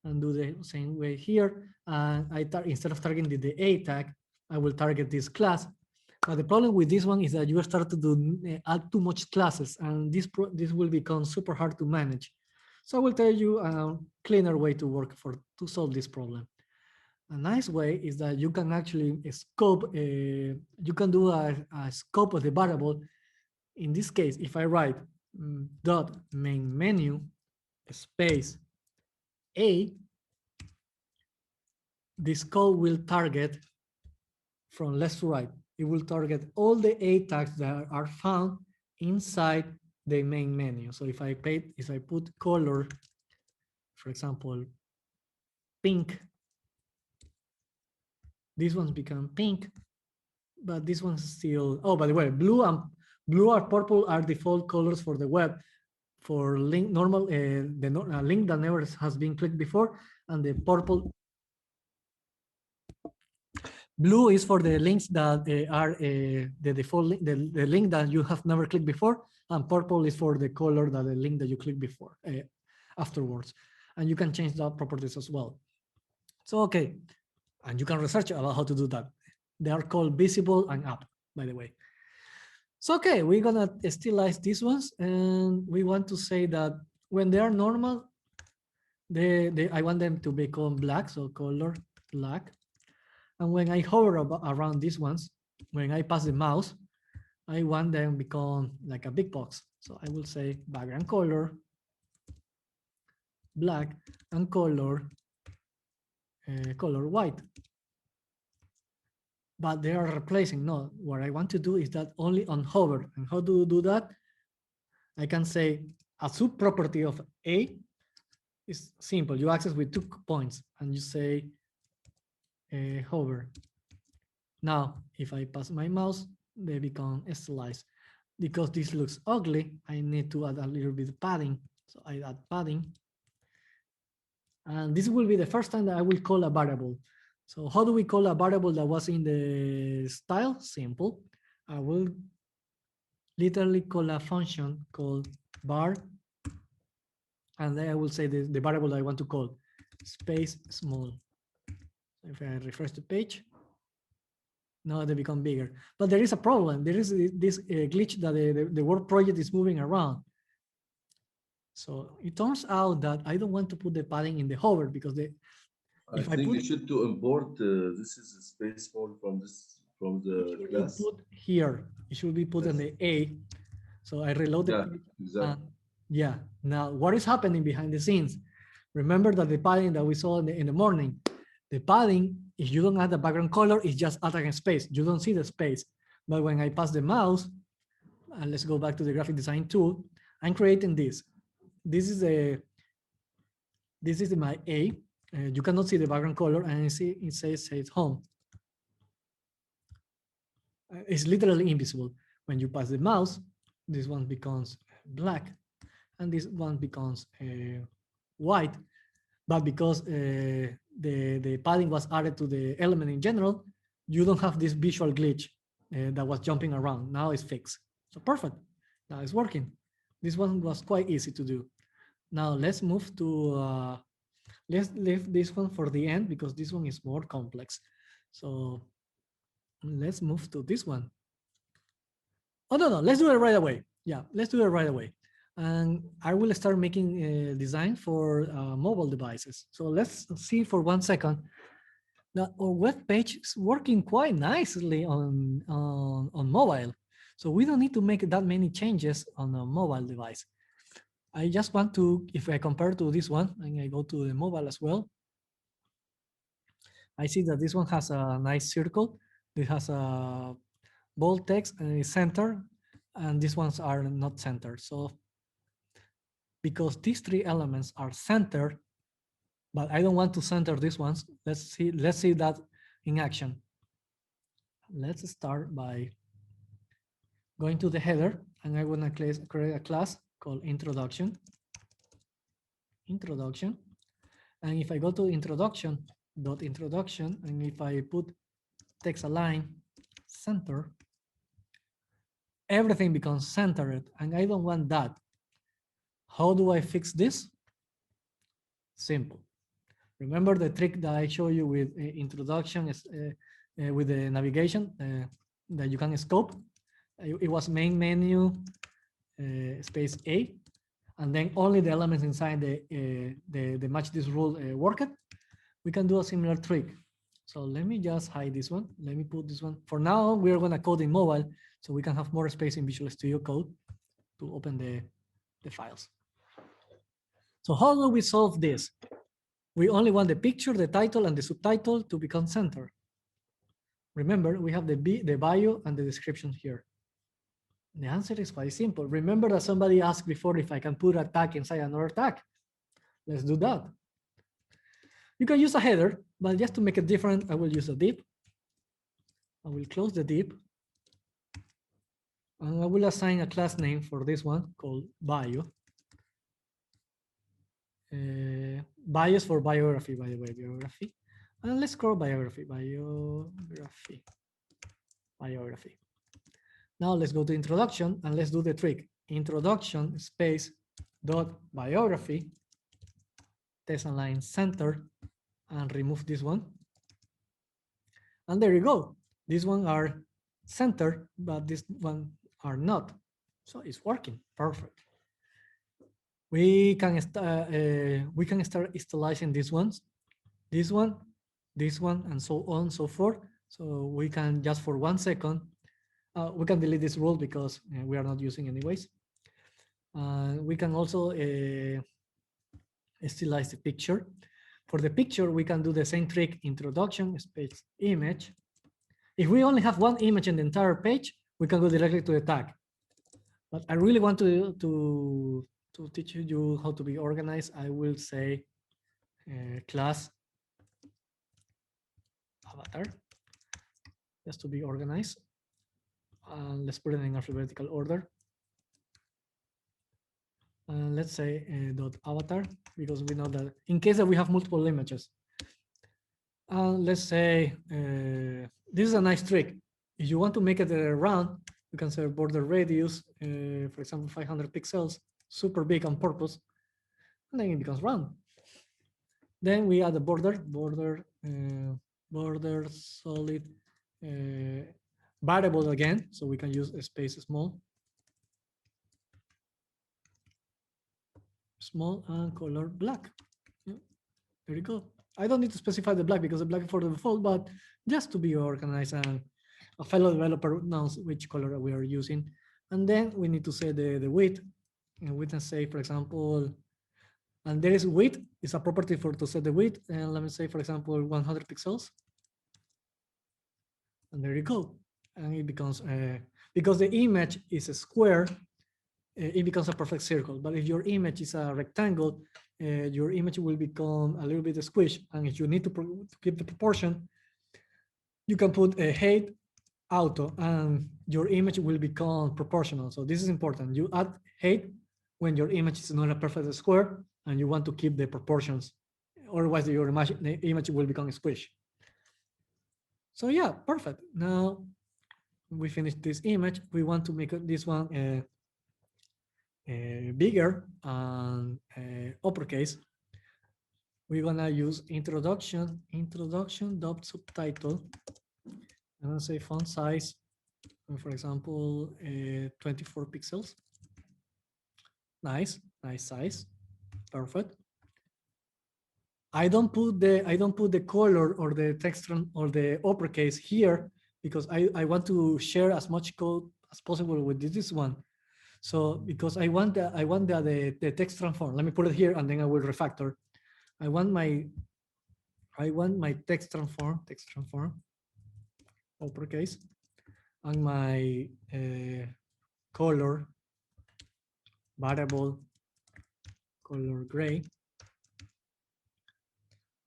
and do the same way here. And instead of targeting the A tag, I will target this class. But the problem with this one is that you start to add too much classes, and this will become super hard to manage. So I will tell you a cleaner way to to solve this problem. A nice way is that you can actually scope, you can do a scope of the variable. In this case, if I write dot main menu space A, this code will target from left to right. It will target all the A tags that are found inside the main menu. So if I put color, for example, pink, these ones become pink, but this one's still, oh, by the way, blue or purple are default colors for the web. For link normal, the link that never has been clicked before, and the purple, blue is for the links that are the default link, the link that you have never clicked before, and purple is for the color that the link that you clicked before afterwards. And you can change that properties as well. So okay, and you can research about how to do that. They are called visible and up, by the way. So okay, we're gonna stylize these ones, and we want to say that when they are normal, I want them to become black, so color black. And when I hover around these ones, when I pass the mouse, I want them to become like a big box. So I will say background color black and color white. But they are replacing. No, what I want to do is that only on hover. And how do you do that? I can say a subproperty of A is simple. You access with 2 points, and you say hover. Now, if I pass my mouse, they become stylized. Because this looks ugly, I need to add a little bit of padding. So I add padding. And this will be the first time that I will call a variable. So how do we call a variable that was in the style? Simple. I will literally call a function called var, and then I will say the variable that I want to call space small. So if I refresh the page, now they become bigger. But there is a problem. There is this glitch that the word project is moving around. So it turns out that I don't want to put the padding in the hover, because I think you should to import this is a space mode from the class. Put here. It should be put in the A. So I reload the page. Exactly. Yeah. Now, what is happening behind the scenes? Remember that the padding that we saw in the morning, the padding if you don't add the background color, it's just adding a space. You don't see the space. But when I pass the mouse, and let's go back to the graphic design tool, I'm creating this. This is my A. You cannot see the background color, and it says home. It's literally invisible. When you pass the mouse, this one becomes black, and this one becomes white. But because the padding was added to the element in general, you don't have this visual glitch that was jumping around. Now it's fixed. So perfect. Now it's working. This one was quite easy to do. Now let's move to, let's leave this one for the end because this one is more complex. So let's move to this one. Oh, no, let's do it right away. Yeah, let's do it right away. And I will start making a design for mobile devices. So let's see for 1 second that our web page is working quite nicely on mobile. So we don't need to make that many changes on a mobile device. I just want to, if I compare to this one, and I go to the mobile as well, I see that this one has a nice circle. It has a bold text and it's centered, and these ones are not centered. So because these three elements are centered, but I don't want to center these ones. Let's see that in action. Let's start by going to the header, and I want to create a class called introduction. And if I go to introduction, and if I put text align center, everything becomes centered, and I don't want that. How do I fix this? Simple. Remember the trick that I showed you with introduction with the navigation that you can scope? It was main menu space A, and then only the elements inside the match this rule worked. We can do a similar trick. So let me just hide this one. Let me put this one. For now, we are going to code in mobile so we can have more space in Visual Studio Code to open the files. So how do we solve this? We only want the picture, the title, and the subtitle to become center. Remember, we have the bio and the description here. The answer is quite simple. Remember that somebody asked before if I can put a tag inside another tag. Let's do that. You can use a header, but just to make it different, I will use a div. I will close the div. And I will assign a class name for this one called bio. Bio is for biography, by the way, biography. And let's call biography. Now let's go to introduction and let's do the trick. Introduction space dot biography, text align center, and remove this one. And there you go. These one are centered, but this one are not. So it's working perfect. We can start stylizing these ones, this one, and so on and so forth. So we can just for 1 second, we can delete this rule because we are not using anyways. We can also stylize the picture. For the picture, we can do the same trick, introduction space image. If we only have one image in the entire page, we can go directly to the tag. But I really want to teach you how to be organized. I will say class avatar, just to be organized. Let's put it in alphabetical order. Let's say dot avatar, because we know that in case that we have multiple images. Let's say this is a nice trick. If you want to make it round, you can say border radius, for example, 500 pixels, super big on purpose, and then it becomes round. Then we add a border solid variable again, so we can use a space small and color black. Yeah, there you go. I don't need to specify the black because the black is for the default, but just to be organized and a fellow developer knows which color we are using. And then we need to say the width, and we can say, for example, and there is width is a property for to set the width, and let me say, for example, 100 pixels. And there you go. And it becomes, because the image is a square, it becomes a perfect circle. But if your image is a rectangle, your image will become a little bit squished. And if you need to keep the proportion, you can put a height auto and your image will become proportional. So this is important. You add height when your image is not a perfect square and you want to keep the proportions. Otherwise, your image will become squished. So yeah, perfect. Now we finished this image. We want to make this one bigger and uppercase. We're gonna use introduction dot subtitle. I'm gonna say font size, for example, 24 pixels. Nice size, perfect. I don't put the color or the text or the uppercase here because I want to share as much code as possible with this one. So because I want the text transform. Let me put it here and then I will refactor. I want my text transform uppercase and my color variable color gray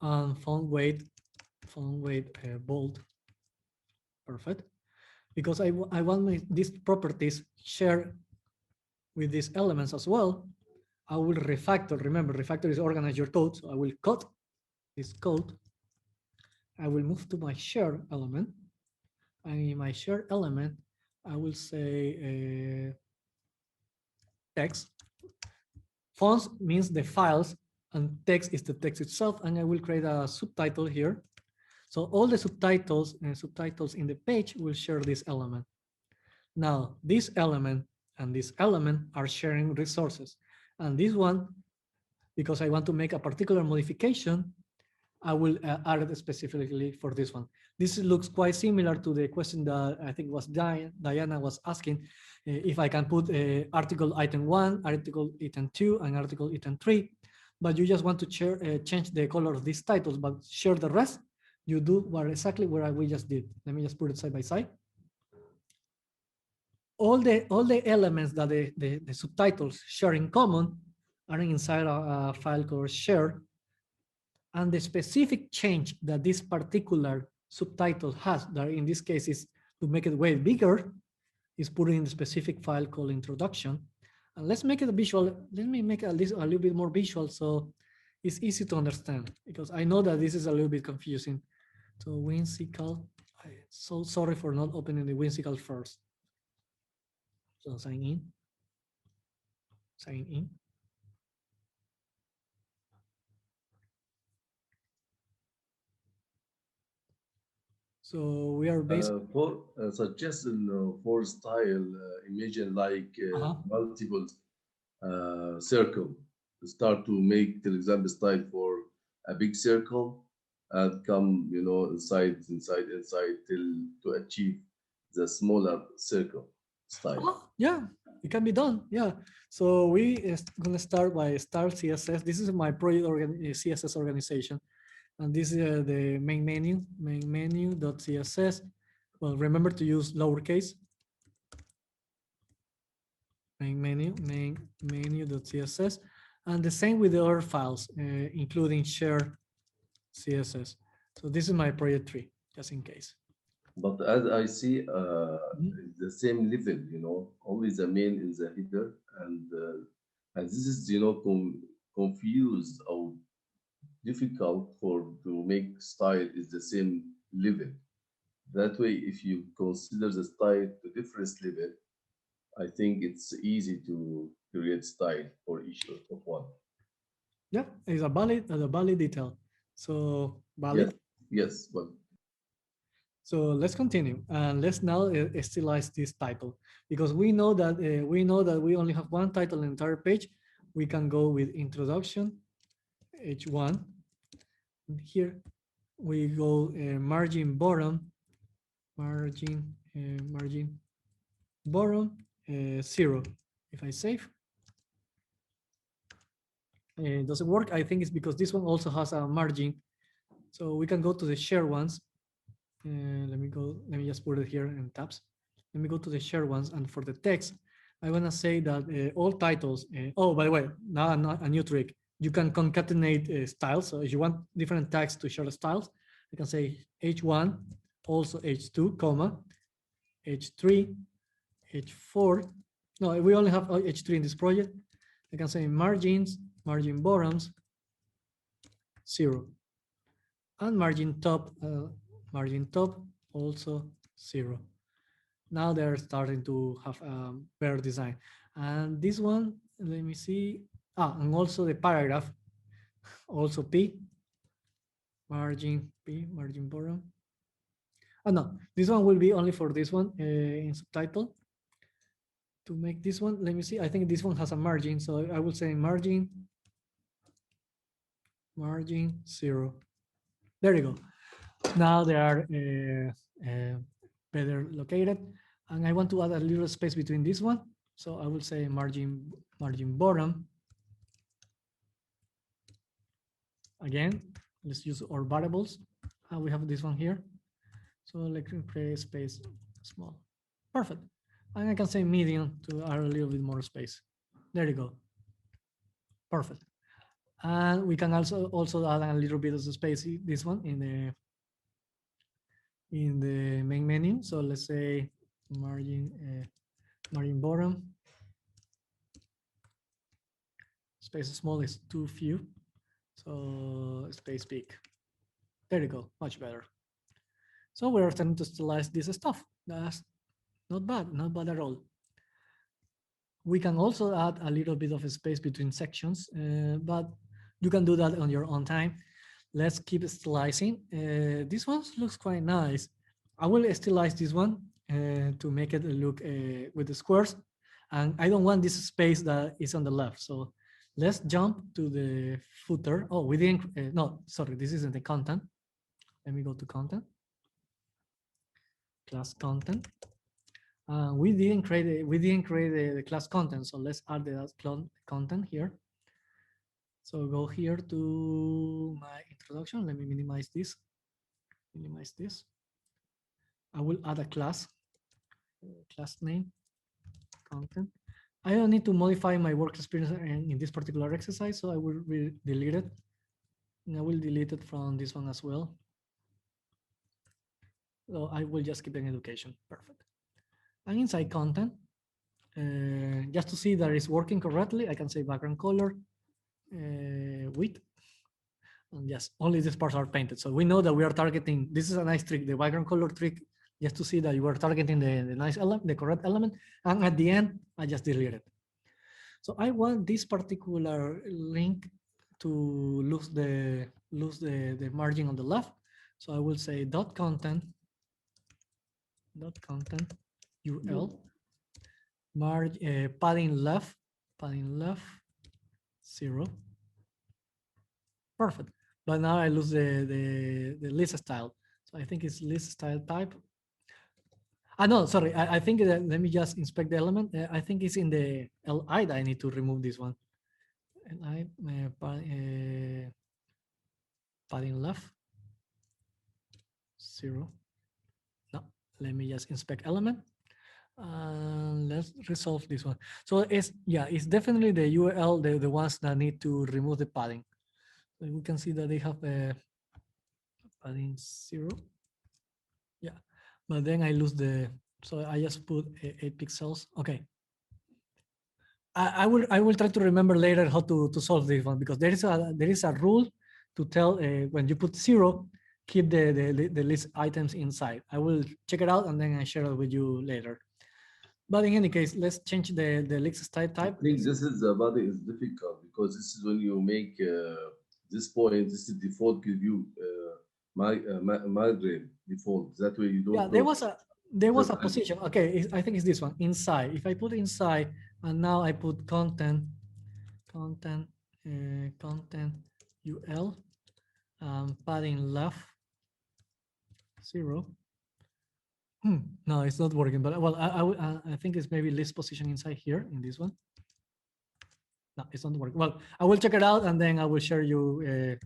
and font weight bold. Perfect. Because I want these properties shared with these elements as well. I will refactor. Remember, refactor is organize your code. So I will cut this code. I will move to my share element. And in my share element, I will say text. Fonts means the files and text is the text itself. And I will create a subtitle here. So all the subtitles in the page will share this element. Now, this element and this element are sharing resources. And this one, because I want to make a particular modification, I will add it specifically for this one. This looks quite similar to the question that I think was Diana was asking, if I can put article item 1, article item 2, and article item 3, but you just want to change the color of these titles, but share the rest, you do exactly what we just did. Let me just put it side by side. All the elements that the subtitles share in common are inside a file called share, and the specific change that this particular subtitle has, that in this case is to make it way bigger, is put in the specific file called introduction. And let's make it a visual. Let me make a little bit more visual so it's easy to understand, because I know that this is a little bit confusing. So whimsical, so sorry for not opening the whimsical first. So sign in. So we are based for suggestion for style, imagine like multiple circle. Start to make, for example, style for a big circle and come, inside till to achieve the smaller circle style. Oh, yeah, it can be done. Yeah. So we gonna start by start CSS. This is my project CSS organization, and this is the main menu.css. Well, remember to use lowercase. Main menu.css, and the same with the other files, including share CSS. So this is my project tree, just in case. But as I see, the same level, only the main in the header, and this is, confused or difficult to make style is the same level. That way, if you consider the style to different level, I think it's easy to create style for each of one. Yeah, it's a valid detail. So valid. Yes, well. So let's continue and let's now stylize this title, because we know that we only have one title in the entire page. We can go with introduction, H1. Here we go margin bottom, margin bottom 0. If I save, it doesn't work. I think it's because this one also has a margin. So we can go to the share ones. let me go, let me just put it here in tabs. Let me go to the share ones, and for the text, I want to say that all titles, oh, by the way, now a new trick. You can concatenate styles. So if you want different tags to share styles, you can say H1, also H2, comma, H3, H4. No, we only have H3 in this project. I can say margins, margin bottoms, 0. And margin top also 0. Now they're starting to have better design. And this one, let me see. And also the paragraph, also P, margin P, margin bottom. Oh no, this one will be only for this one in subtitle. To make this one, let me see. I think this one has a margin, so I will say margin 0. There you go. Now they are better located, and I want to add a little space between this one, so I will say margin bottom. Again, let's use our variables. We have this one here, so let's create space small. Perfect. And I can say medium to add a little bit more space. There you go. Perfect. And we can also add a little bit of space, this one in the main menu. So let's say margin bottom, space small is too few, so space big. There you go, much better. So we're starting to stylize this stuff. That's not bad at all. We can also add a little bit of space between sections, but you can do that on your own time. Let's keep stylizing. This one looks quite nice. I will stylize this one to make it look with the squares. And I don't want this space that is on the left. So let's jump to the footer. Oh, we didn't, no, sorry, this isn't the content. Let me go to content. Class content. We didn't create the class content. So let's add the content here. So go here to my introduction. Let me minimize this. I will add a class name, content. I don't need to modify my work experience in this particular exercise, so I will delete it. And I will delete it from this one as well. So I will just keep an education. Perfect. And inside content, just to see that it's working correctly, I can say background color, width. And yes, only these parts are painted. So we know that we are targeting, this is a nice trick, the background color trick, just to see that you are targeting the nice element, the correct element. And at the end, I just delete it. So I want this particular link to lose the margin on the left. So I will say dot content UL padding left 0. Perfect. But now I lose the list style. So I think it's list style type. No, sorry. I think that, let me just inspect the element. I think it's in the LI that I need to remove this one. LI padding left 0. No, let me just inspect element. Let's resolve this one. So it's definitely the UL, the ones that need to remove the padding. So we can see that they have a padding 0. Yeah, but then I lose so I just put 8 pixels. Okay. I will try to remember later how to solve this one, because there is a rule to tell when you put 0, keep the list items inside. I will check it out and then I share it with you later. But in any case, let's change the list style type. I think this is about it is difficult because this is when you make this point. This is default give you migrate default. That way you don't. Yeah, there was a position. Okay, I think it's this one, inside. If I put inside and now I put content UL padding left 0. No, it's not working. But well, I think it's maybe list position inside here in this one. No, it's not working. Well, I will check it out and then I will share you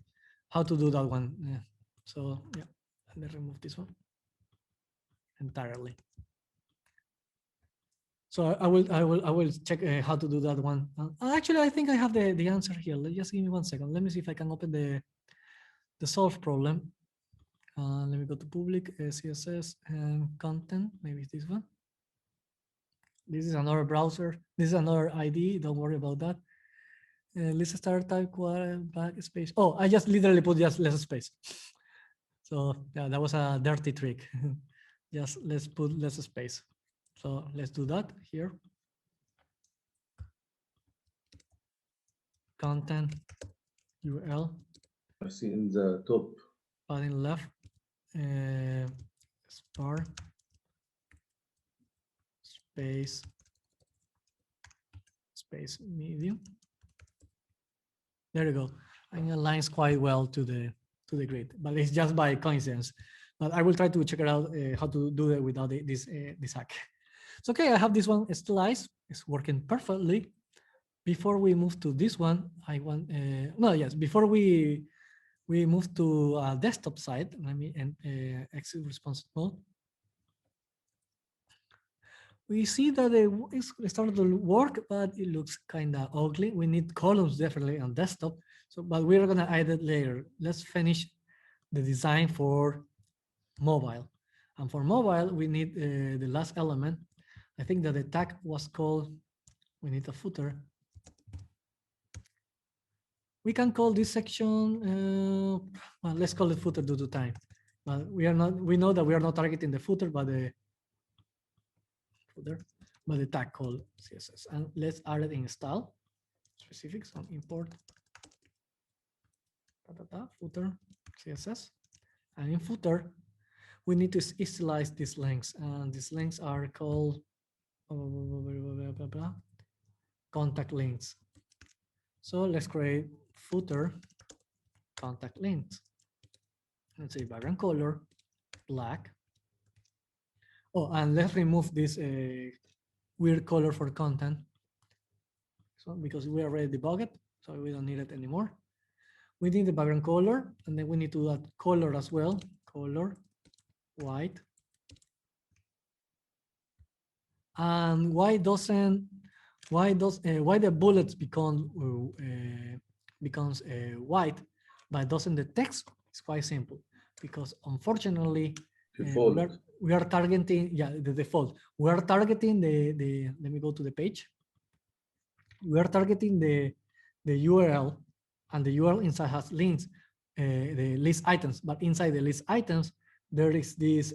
how to do that one. So yeah, let's remove this one. entirely. So I will check how to do that one. Actually, I think I have the answer here. Just give me 1 second. Let me see if I can open the solve problem. Let me go to public CSS and content. Maybe it's this one. This is another browser. This is another ID. Don't worry about that. Let's start type backspace. Oh, I just literally put just less space. So yeah, that was a dirty trick. Just let's put less space. So let's do that here. Content URL. I see in the top. Padding left. Star space medium. There you go. And it aligns quite well to the grid, but it's just by coincidence. But I will try to check it out how to do it without this hack. It's okay. I have this one stylized. It's working perfectly. Before we move to this one, I want before we move to desktop side. Let me exit responsive mode. We see that it's started to work, but it looks kind of ugly. We need columns definitely on desktop. So, but we're gonna add it later. Let's finish the design for mobile. And for mobile, we need the last element. I think that the tag was called, we need a footer. We can call this section, well, let's call it footer due to time. But we know that we are not targeting the footer, but the tag called CSS. And let's add it in style, specifics on import, footer, CSS. And in footer, we need to stylize these links. And these links are called contact links. So let's create footer contact links. Let's say background color, black. Oh, and let's remove this weird color for content. So because we already debugged it, so we don't need it anymore. We need the background color, and then we need to add color as well. Color, white. And why the bullets becomes white, but doesn't the text? It's quite simple, because unfortunately we are targeting the default. We are targeting the let me go to the page. We are targeting the URL, and the URL inside has links, the list items, but inside the list items there is these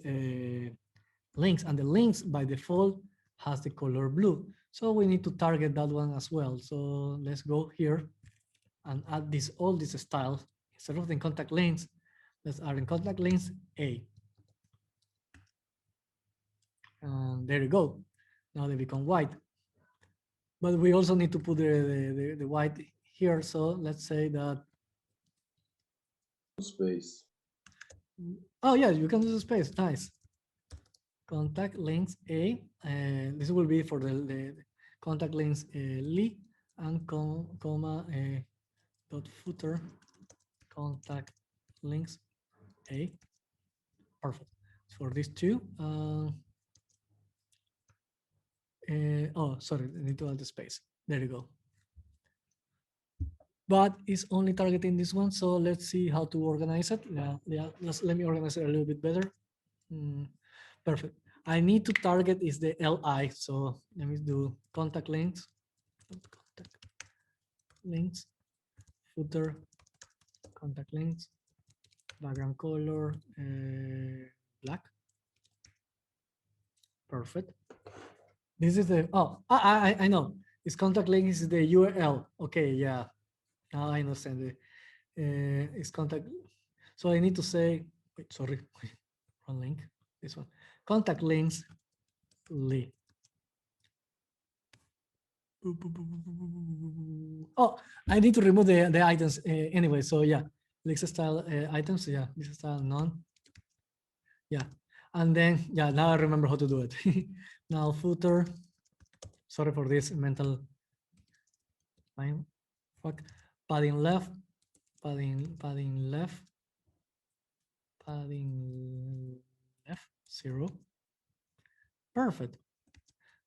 links, and the links by default has the color blue. So we need to target that one as well. So let's go here and add all these styles. Instead of the contact links, let's add in contact links A. And there you go. Now they become white. But we also need to put the white here. So let's say that space. Oh yeah, you can use space. Nice. Contact links A. This will be for the contact links li and comma dot footer contact links A. Perfect. For these two. Oh, sorry, I need to add the space. There you go. But it's only targeting this one, so let's see how to organize it. Yeah. Let me organize it a little bit better. Perfect. I need to target is the LI, so let me do contact links, footer, contact links, background color, black. Perfect. This is the, I know. It's contact links is the URL. Okay, yeah. Now I understand it. It's contact. So I need to say, wait, sorry, wrong link. This one. Contact links, li. Oh, I need to remove the items anyway. So yeah, list style items. Yeah, list style none. Yeah, and then yeah, now I remember how to do it. Now footer. Sorry for this mental. Fuck. Padding left. Padding left. 0. Perfect.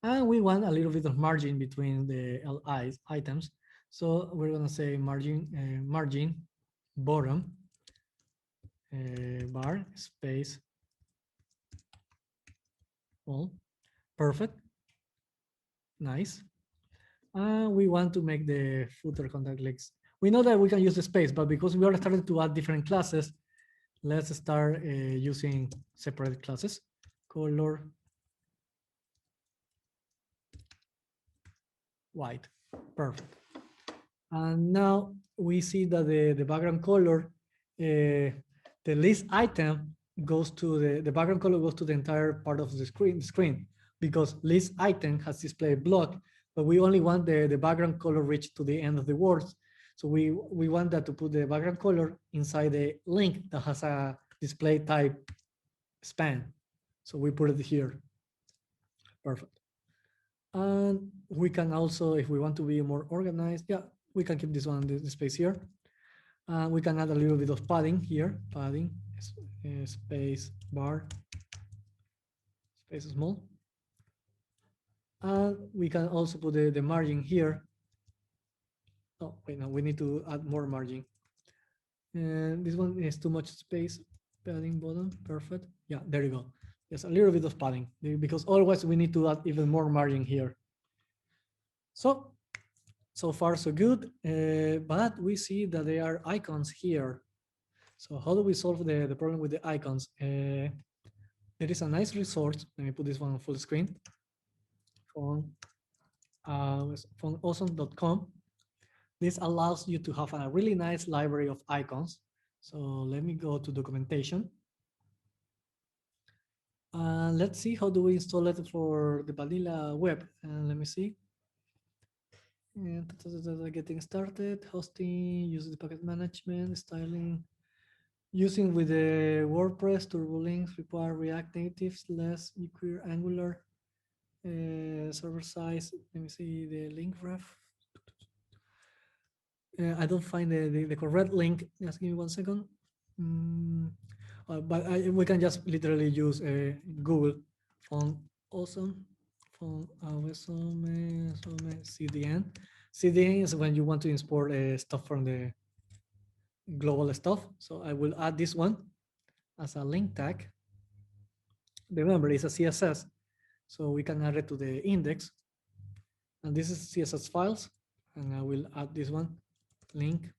And we want a little bit of margin between the LIs items. So we're gonna say margin bottom bar space all. Perfect. Nice. We want to make the footer contact links. We know that we can use the space, but because we are starting to add different classes, let's start using separate classes. Color white. Perfect. And now we see that the background color, the list item goes to the background color goes to the entire part of the screen because list item has display block, but we only want the background color reach to the end of the words. So we want that to put the background color inside the link that has a display type span. So we put it here. Perfect. And we can also, if we want to be more organized, yeah, we can keep this one, the space here. We can add a little bit of padding here, padding, space bar, space small. And we can also put the margin here. Oh, wait, no, we need to add more margin. And this one is too much space, padding bottom, perfect. Yeah, there you go. There's a little bit of padding because otherwise we need to add even more margin here. So far so good, but we see that there are icons here. So how do we solve the problem with the icons? There is a nice resource. Let me put this one on full screen. From awesome.com. This allows you to have a really nice library of icons. So let me go to documentation. Let's see how do we install it for the vanilla web. Let me see. And getting started, hosting, using the packet management, styling, using with the WordPress, turbolinks, require React Native, less queer Angular, server size. Let me see the link ref. I don't find the correct link. Just give me 1 second. But we can just literally use Google font awesome. CDN. CDN is when you want to import stuff from the global stuff. So I will add this one as a link tag. Remember, it's a CSS, so we can add it to the index. And this is CSS files, and I will add this one link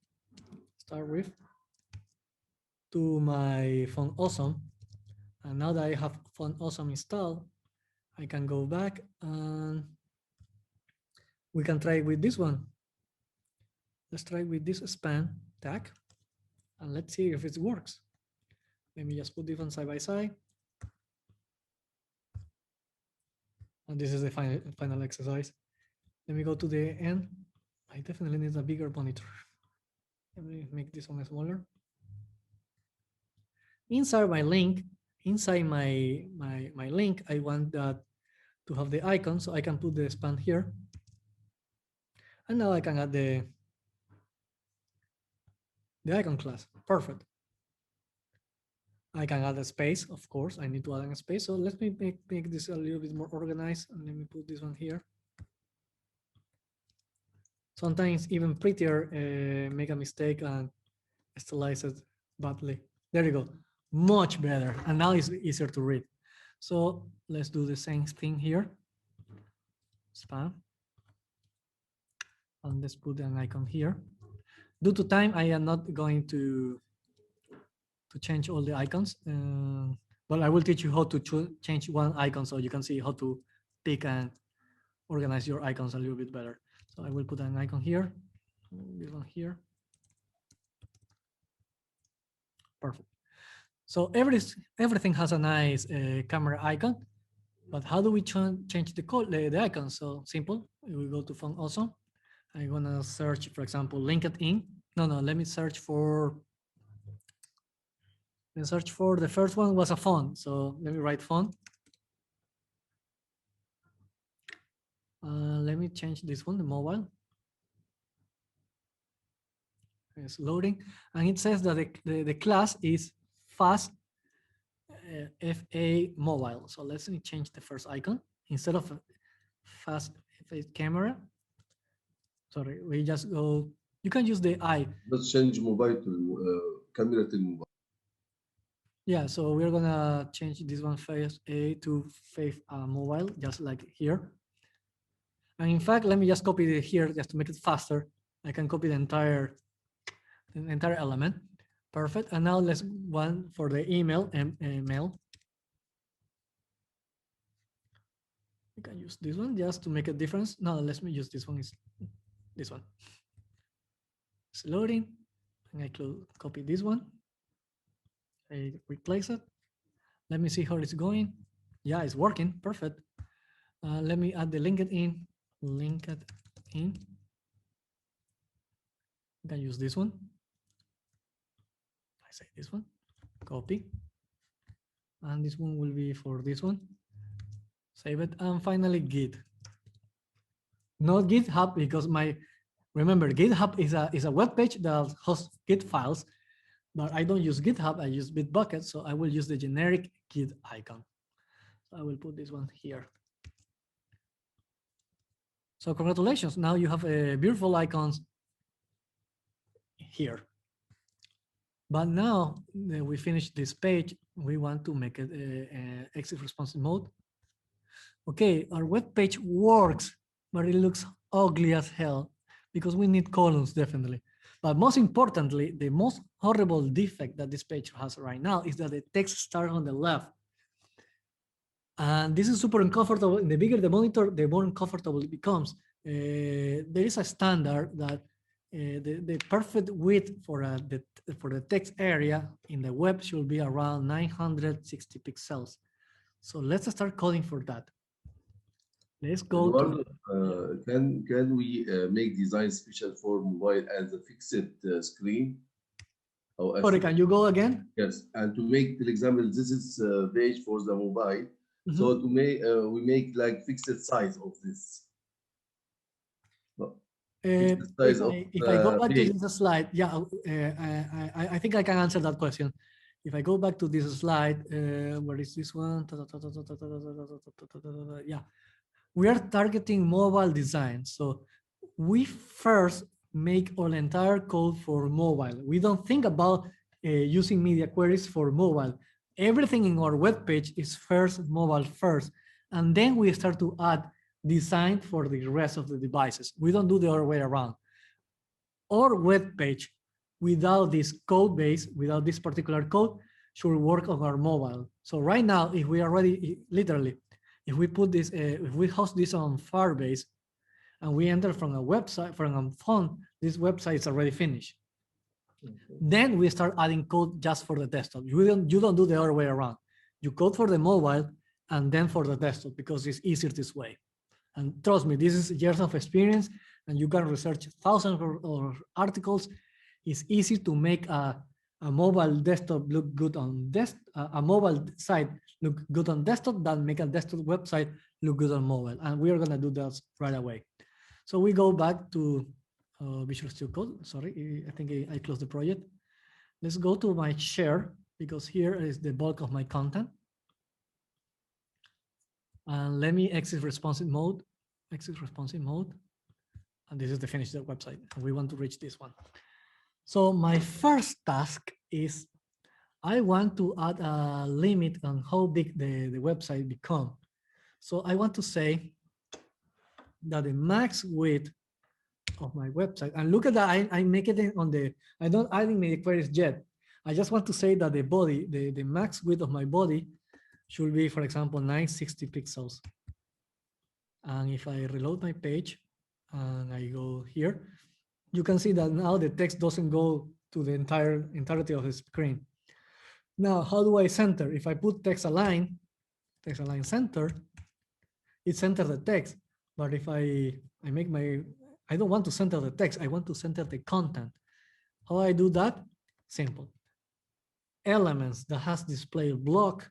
start with to my font awesome. And now that I have font awesome installed, I can go back and we can try with this one. Let's try with this span tag and let's see if it works. Let me just put this one side by side. And this is the final exercise. Let me go to the end. I definitely need a bigger monitor. Let me make this one smaller. Inside my link, inside my link, I want that to have the icon, so I can put the span here. And now I can add the icon class. Perfect. I can add a space, of course. I need to add a space. So let me make this a little bit more organized. And let me put this one here. Sometimes even prettier, make a mistake and stylize it badly. There you go. Much better. And now it's easier to read. So let's do the same thing here. Span. And let's put an icon here. Due to time, I am not going to change all the icons, but I will teach you how to change one icon so you can see how to pick and organize your icons a little bit better. So I will put an icon here, this one here. Perfect. So everything has a nice camera icon, but how do we change the icon? So simple. We go to font awesome. I'm gonna search, for example, LinkedIn. No, let me search for. The first one was a font. So let me write font. Let me change this one, the mobile. It's loading, and it says that the class is fast FA mobile. So let's change the first icon. Instead of fast FA camera, sorry, we just go, you can use the eye. Let's change mobile to camera to mobile. Yeah, so we're gonna change this one face A to face mobile, just like here. And in fact, let me just copy it here just to make it faster. I can copy the entire element. Perfect. And now let's one for the email and mail. You can use this one just to make a difference. No, let me use this one. Is this one? It's loading, and I copy this one. I replace it. Let me see how it's going. Yeah, it's working. Perfect. Let me add the LinkedIn. LinkedIn. You can use this one. I say this one. Copy. And this one will be for this one. Save it. And finally, Git. Not GitHub because remember, GitHub is a web page that hosts Git files, but I don't use GitHub. I use Bitbucket, so I will use the generic Git icon. So I will put this one here. So congratulations. Now you have beautiful icons here. But now that we finished this page, we want to make it exit responsive mode. Okay, our web page works, but it looks ugly as hell because we need columns, definitely. But most importantly, the most horrible defect that this page has right now is that the text starts on the left. And this is super uncomfortable. The bigger the monitor, the more uncomfortable it becomes. There is a standard that the perfect width for the text area in the web should be around 960 pixels. So let's start coding for that. Let's go Eduardo, to. can we make design special for mobile as a fixed screen? Sorry, can you go again? Yes, and to make, for example, this is page for the mobile. Mm-hmm. So to make we make like fixed size of this. If I go back to this slide, yeah, I think I can answer that question. If I go back to this slide, where is this one? Yeah, we are targeting mobile design. So we first make our entire code for mobile. We don't think about using media queries for mobile. Everything in our web page is first mobile first, and then we start to add design for the rest of the devices. We don't do the other way around. Our web page without this code base, without this particular code, should work on our mobile. So right now, if we already, literally, if we put this, if we host this on Firebase, and we enter from a website, from a phone, this website is already finished. Okay. Then we start adding code just for the desktop. You don't do the other way around. You code for the mobile and then for the desktop because it's easier this way. And trust me, this is years of experience, and you can research thousands of articles. It's easy to make a mobile desktop look good on a mobile site look good on desktop than make a desktop website look good on mobile. And we are gonna do that right away. So we go back to Visual Studio Code. Sorry, I think I closed the project. Let's go to my share because here is the bulk of my content. And let me exit responsive mode. And this is the finished website. And we want to reach this one. So my first task is I want to add a limit on how big the website become. So I want to say that the max width of my website, and look at that, I make it on the, I don't adding the queries yet. I just want to say that the body, the max width of my body should be, for example, 960 pixels. And if I reload my page and I go here, you can see that now the text doesn't go to the entirety of the screen. Now, how do I center? If I put text align center, it centers the text. But if I make I don't want to center the text, I want to center the content. How I do that? Simple. Elements that has display block,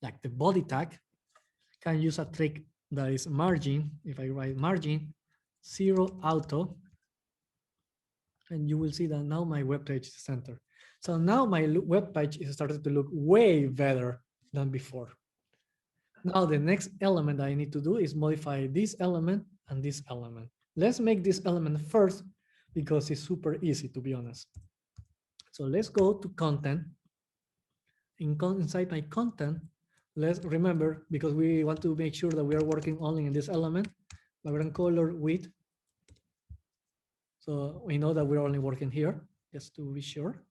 like the body tag, can use a trick that is margin. If I write margin 0 auto, and you will see that now my web page is centered. So now my web page is started to look way better than before. Now the next element I need to do is modify this element and this element. Let's make this element first because it's super easy, to be honest. So let's go to content. Inside my content, let's remember, because we want to make sure that we are working only in this element, background color width. So we know that we're only working here, just to be sure.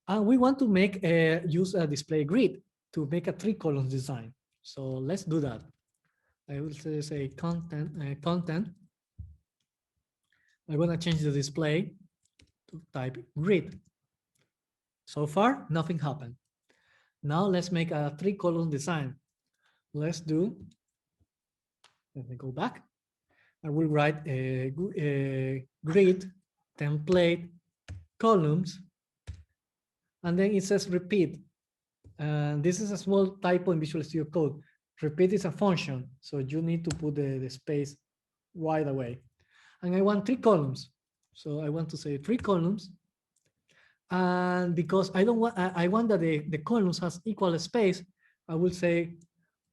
And we want to make use a display grid to make a 3 columns design. So let's do that. I will say content. I'm going to change the display to type grid. So far, nothing happened. Now let's make a 3 column design. Let's do, let me go back. I will write a grid template columns, and then it says repeat. And this is a small typo in Visual Studio Code. Repeat is a function, so you need to put the space right away. And I want 3 columns. So I want to say 3 columns. And because I don't want, I want that the columns has equal space, I will say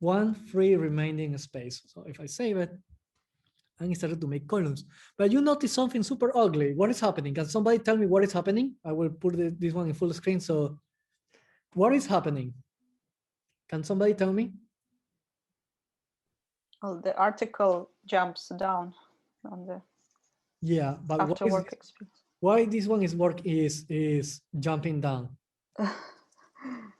1 free remaining space. So if I save it, and it started to make columns. But you notice something super ugly. What is happening? Can somebody tell me what is happening? I will put this one in full screen. So what is happening? Can somebody tell me? Well, the article jumps down on the But after work experience. Why this one is jumping down?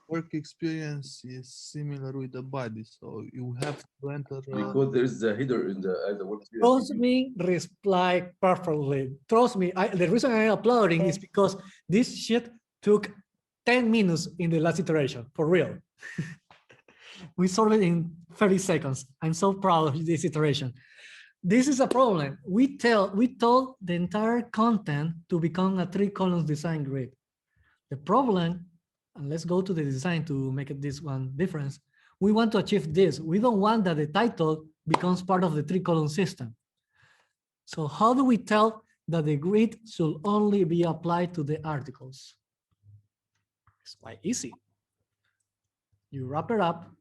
Work experience is similar with the body, so you have to enter. Because there is a header in the work. Trust me, reply perfectly. Trust me. The reason I'm uploading is because this shit took 10 minutes in the last iteration, for real. We solved it in 30 seconds. I'm so proud of this iteration. This is a problem. We told the entire content to become a 3 columns design grid. The problem, and let's go to the design to make it this one difference. We want to achieve this. We don't want that the title becomes part of the 3 column system. So how do we tell that the grid should only be applied to the articles? It's quite easy. You wrap it up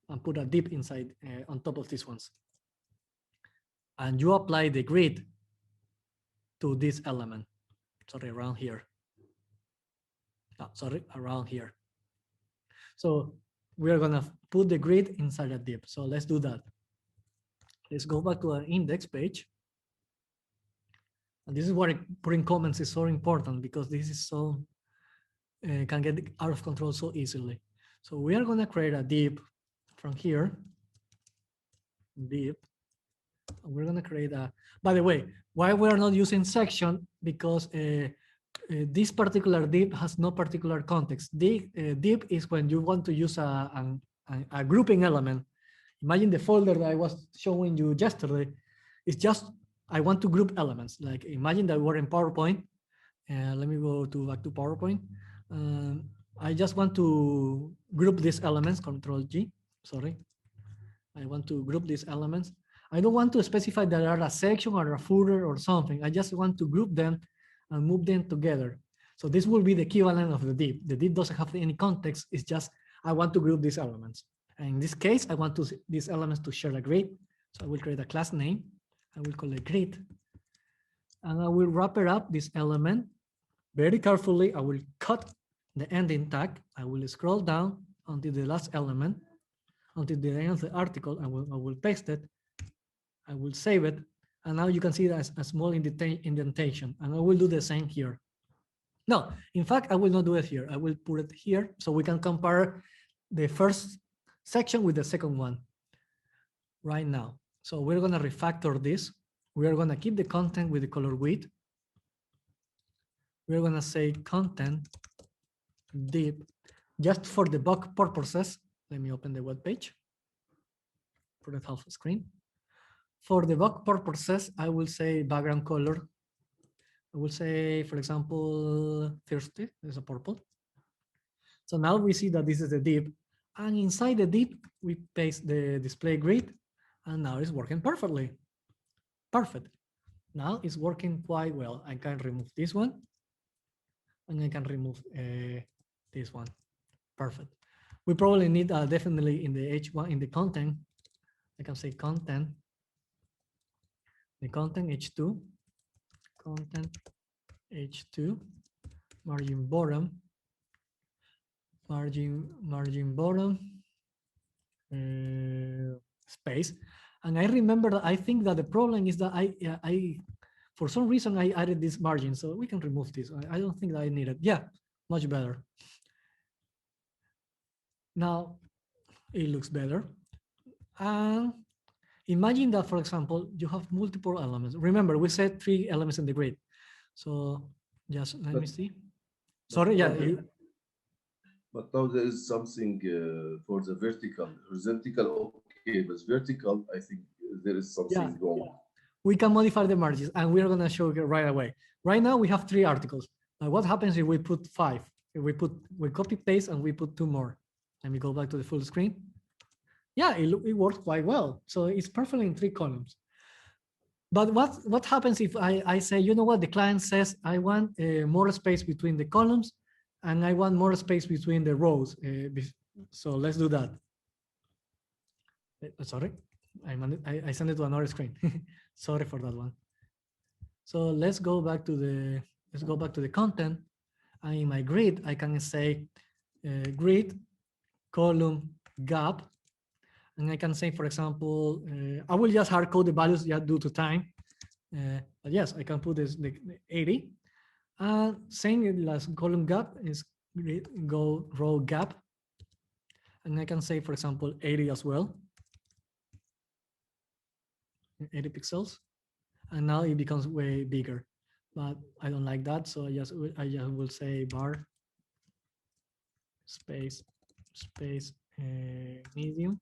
and put a div inside on top of these ones. And you apply the grid to this element. Sorry, around here. Oh, sorry, around here. So we're gonna put the grid inside a div. So let's do that. Let's go back to our index page. And this is why putting comments is so important, because this is so, can get out of control so easily. So we are gonna create a div from here, div. And we're gonna create a, by the way, why we are not using section, because this particular div has no particular context. Div is when you want to use a grouping element. Imagine the folder that I was showing you yesterday. It's just, I want to group elements. Like imagine that we're in PowerPoint. Let me go back to PowerPoint. I just want to group these elements, Control G, sorry. I want to group these elements. I don't want to specify that are a section or a footer or something. I just want to group them and move them together. So this will be the equivalent of the div. The div doesn't have any context. It's just, I want to group these elements. And in this case, I want these elements to share a grid. So I will create a class name. I will call it grid. And I will wrap it up, this element. Very carefully, I will cut the ending tag. I will scroll down until the last element, until the end of the article. I will paste it. I will save it. And now you can see that a small indentation. And I will do the same here. No, in fact, I will not do it here. I will put it here so we can compare the first section with the second one right now. So we're going to refactor this. We are going to keep the content with the color width. We're going to say content div just for debug purposes. Let me open the web page. Put it half screen. For debug purposes, I will say background color. I will say, for example, thirsty is a purple. So now we see that this is the div. And inside the div, we paste the display grid. And now it's working perfectly. Perfect. Now it's working quite well. I can remove this one. and I can remove this one. Perfect. We probably need definitely in the H1 in the content. I can say content. The content H2, content H2, margin bottom, margin bottom, space. And I remember that I think that the problem is that I for some reason I added this margin, so we can remove this. I don't think that I need it. Yeah, much better. Now it looks better. And imagine that, for example, you have multiple elements. Remember, we said 3 elements in the grid. So just let me see. Sorry, yeah. But now there is something for the vertical. Horizontal, okay, but vertical, I think there is something wrong. We can modify the margins, and we're going to show you right away. Right now, we have 3 articles. Now, what happens if we put 5? If we copy paste and we put 2 more. Let me go back to the full screen. Yeah, it works quite well. So it's perfectly in 3 columns. But what happens if I say, you know what, the client says, I want more space between the columns, and I want more space between the rows. So let's do that. Sorry, I sent it to another screen. Sorry for that one. So let's go back to the content. And in my grid, I can say grid column gap. And I can say, for example, I will just hard code the values just due to time. But yes, I can put this the 80. And same as column gap is go row gap. And I can say, for example, 80 as well. 80 pixels. And now it becomes way bigger. But I don't like that, so I just will say bar space medium.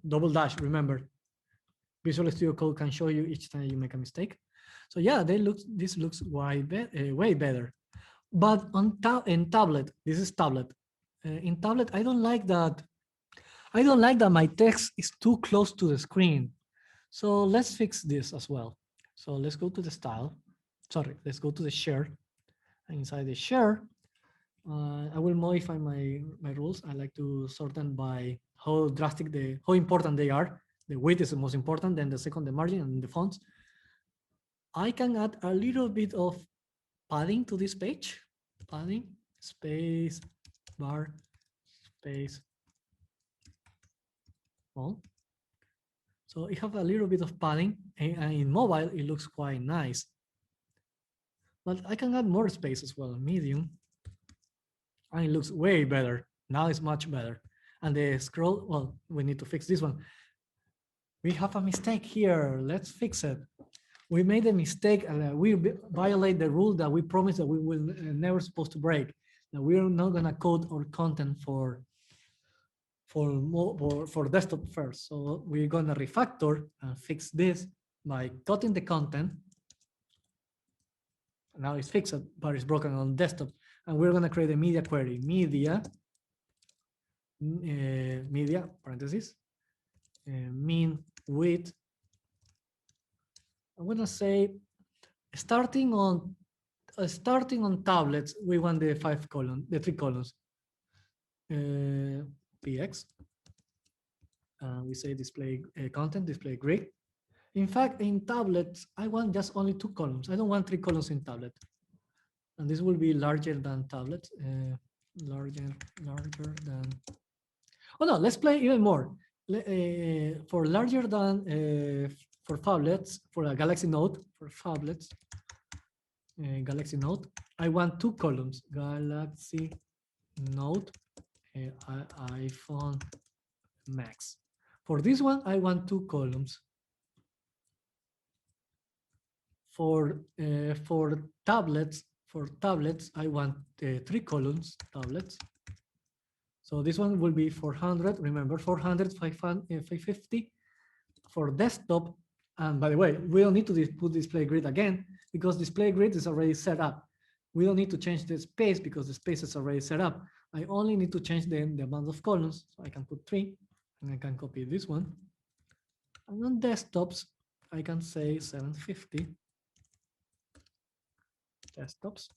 Double dash, remember. Visual Studio Code can show you each time you make a mistake. So yeah, this looks way better. But in tablet, this is tablet. In tablet, I don't like that. I don't like that my text is too close to the screen. So let's fix this as well. So let's go to the style. Sorry, let's go to the share. And inside the share, I will modify my rules. I like to sort them by how important they are. The width is the most important, then the second, the margin, and the fonts. I can add a little bit of padding to this page. Padding, space, bar, space, font. So it have a little bit of padding, and in mobile, it looks quite nice. But I can add more space as well, medium. And it looks way better. Now it's much better. And the scroll, well, we need to fix this one. We have a mistake here. Let's fix it. We made a mistake and we violate the rule that we promised that we will never supposed to break. Now we're not gonna code our content for desktop first. So we're gonna refactor and fix this by cutting the content. Now it's fixed, but it's broken on desktop. And we're gonna create a media query, media parentheses, mean width. I'm gonna say starting on tablets, we want the 3 columns. PX. We say display content, display grid. In fact, in tablets, I want just only 2 columns. I don't want 3 columns in tablet. And this will be larger than tablet. Larger than. Oh no, let's play even more. For larger than for phablets, for a Galaxy Note, for phablets, Galaxy Note, I want 2 columns. Galaxy Note, iPhone Max. For this one, I want 2 columns. For tablets, I want 3 columns. Tablets. So this one will be 400. Remember, 400, 550 for desktop. And by the way, we don't need to put display grid again because display grid is already set up. We don't need to change the space because the space is already set up. I only need to change the amount of columns. So I can put 3 and I can copy this one. And on desktops, I can say 750 desktops.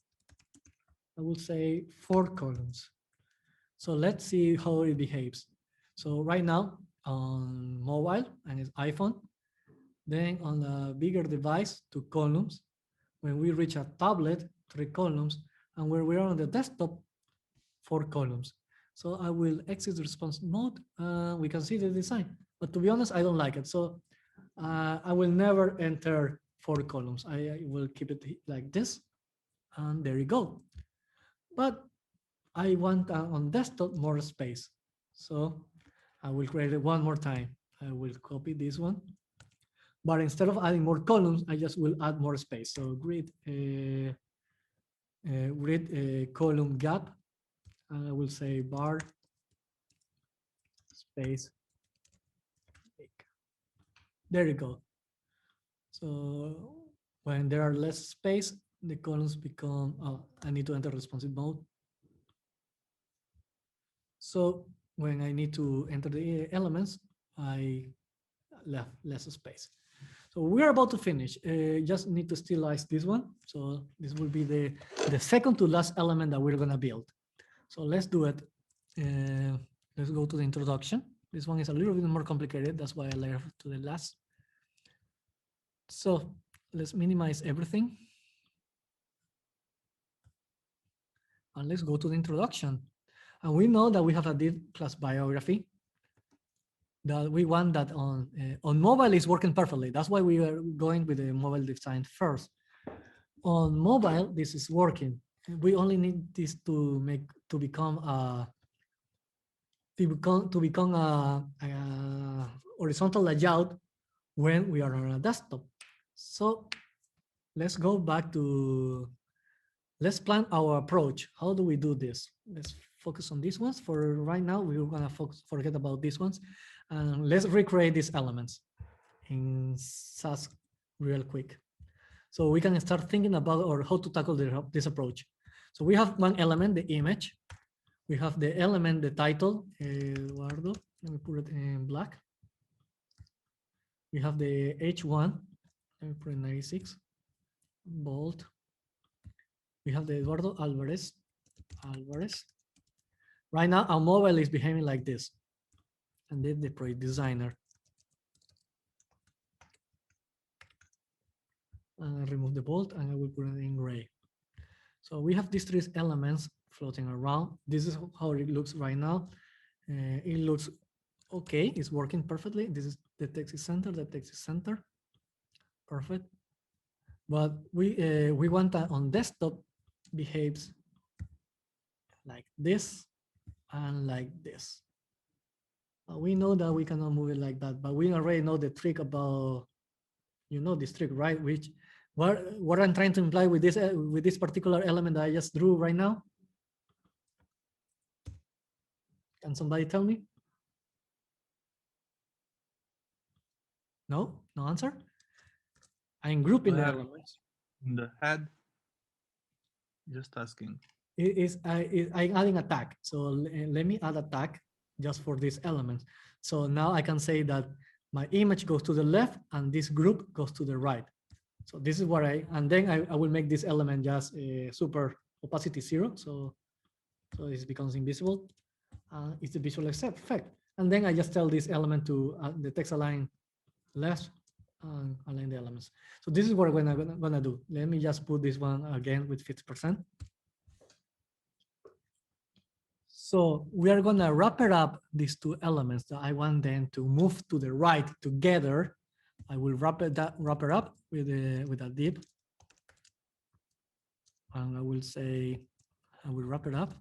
I will say 4 columns. So let's see how it behaves. So right now on mobile and it's iPhone, then on a bigger device, 2 columns. When we reach a tablet, 3 columns, and when we're on the desktop, 4 columns. So I will exit the response mode. We can see the design, but to be honest, I don't like it. So I will never enter 4 columns. I will keep it like this, and there you go. But I want on desktop more space. So I will create it one more time. I will copy this one. But instead of adding more columns, I just will add more space. So grid column gap. And I will say bar space. There you go. So when there are less space, the columns become, oh, I need to enter responsive mode. So when I need to enter the elements, I left less space. So we're about to finish. Just need to stylize this one. So this will be the second to last element that we're gonna build. So let's do it. Let's go to the introduction. This one is a little bit more complicated. That's why I left to the last. So let's minimize everything. And let's go to the introduction. And we know that we have a div class biography that we want that on mobile is working perfectly. That's why we are going with the mobile design first. On mobile, this is working. We only need this to become a horizontal layout when we are on a desktop. So let's go back to, let's plan our approach. How do we do this? Let's focus on these ones. For right now, we're gonna forget about these ones. And let's recreate these elements in SAS real quick. So we can start thinking about or how to tackle this approach. So we have one element, the image. We have the element, the title, Eduardo. Let me put it in black. We have the H1. Let me put it 96. Bold. We have the Eduardo Alvarez. Right now, our mobile is behaving like this. And then the project designer. And I remove the bold and I will put it in gray. So we have these 3 elements floating around. This is how it looks right now. It looks okay. It's working perfectly. This is the text is center. The text is center. Perfect. But we want that on desktop behaves like this and like this. We know that we cannot move it like that, but we already know the trick about, you know, this trick, right? Which what I'm trying to imply with this particular element that I just drew right now. Can somebody tell me? No, no answer. I'm grouping the elements. In the head, just asking. I'm adding a tag. So let me add a tag just for these elements. So now I can say that my image goes to the left and this group goes to the right. So this is what and then I will make this element just super opacity 0. So it becomes invisible. It's the visual effect. And then I just tell this element to the text align left and align the elements. So this is what I'm gonna do. Let me just put this one again with 50%. So we are gonna wrap it up these 2 elements that I want them to move to the right together. I will wrap it up with a div. And I will say, I will wrap it up.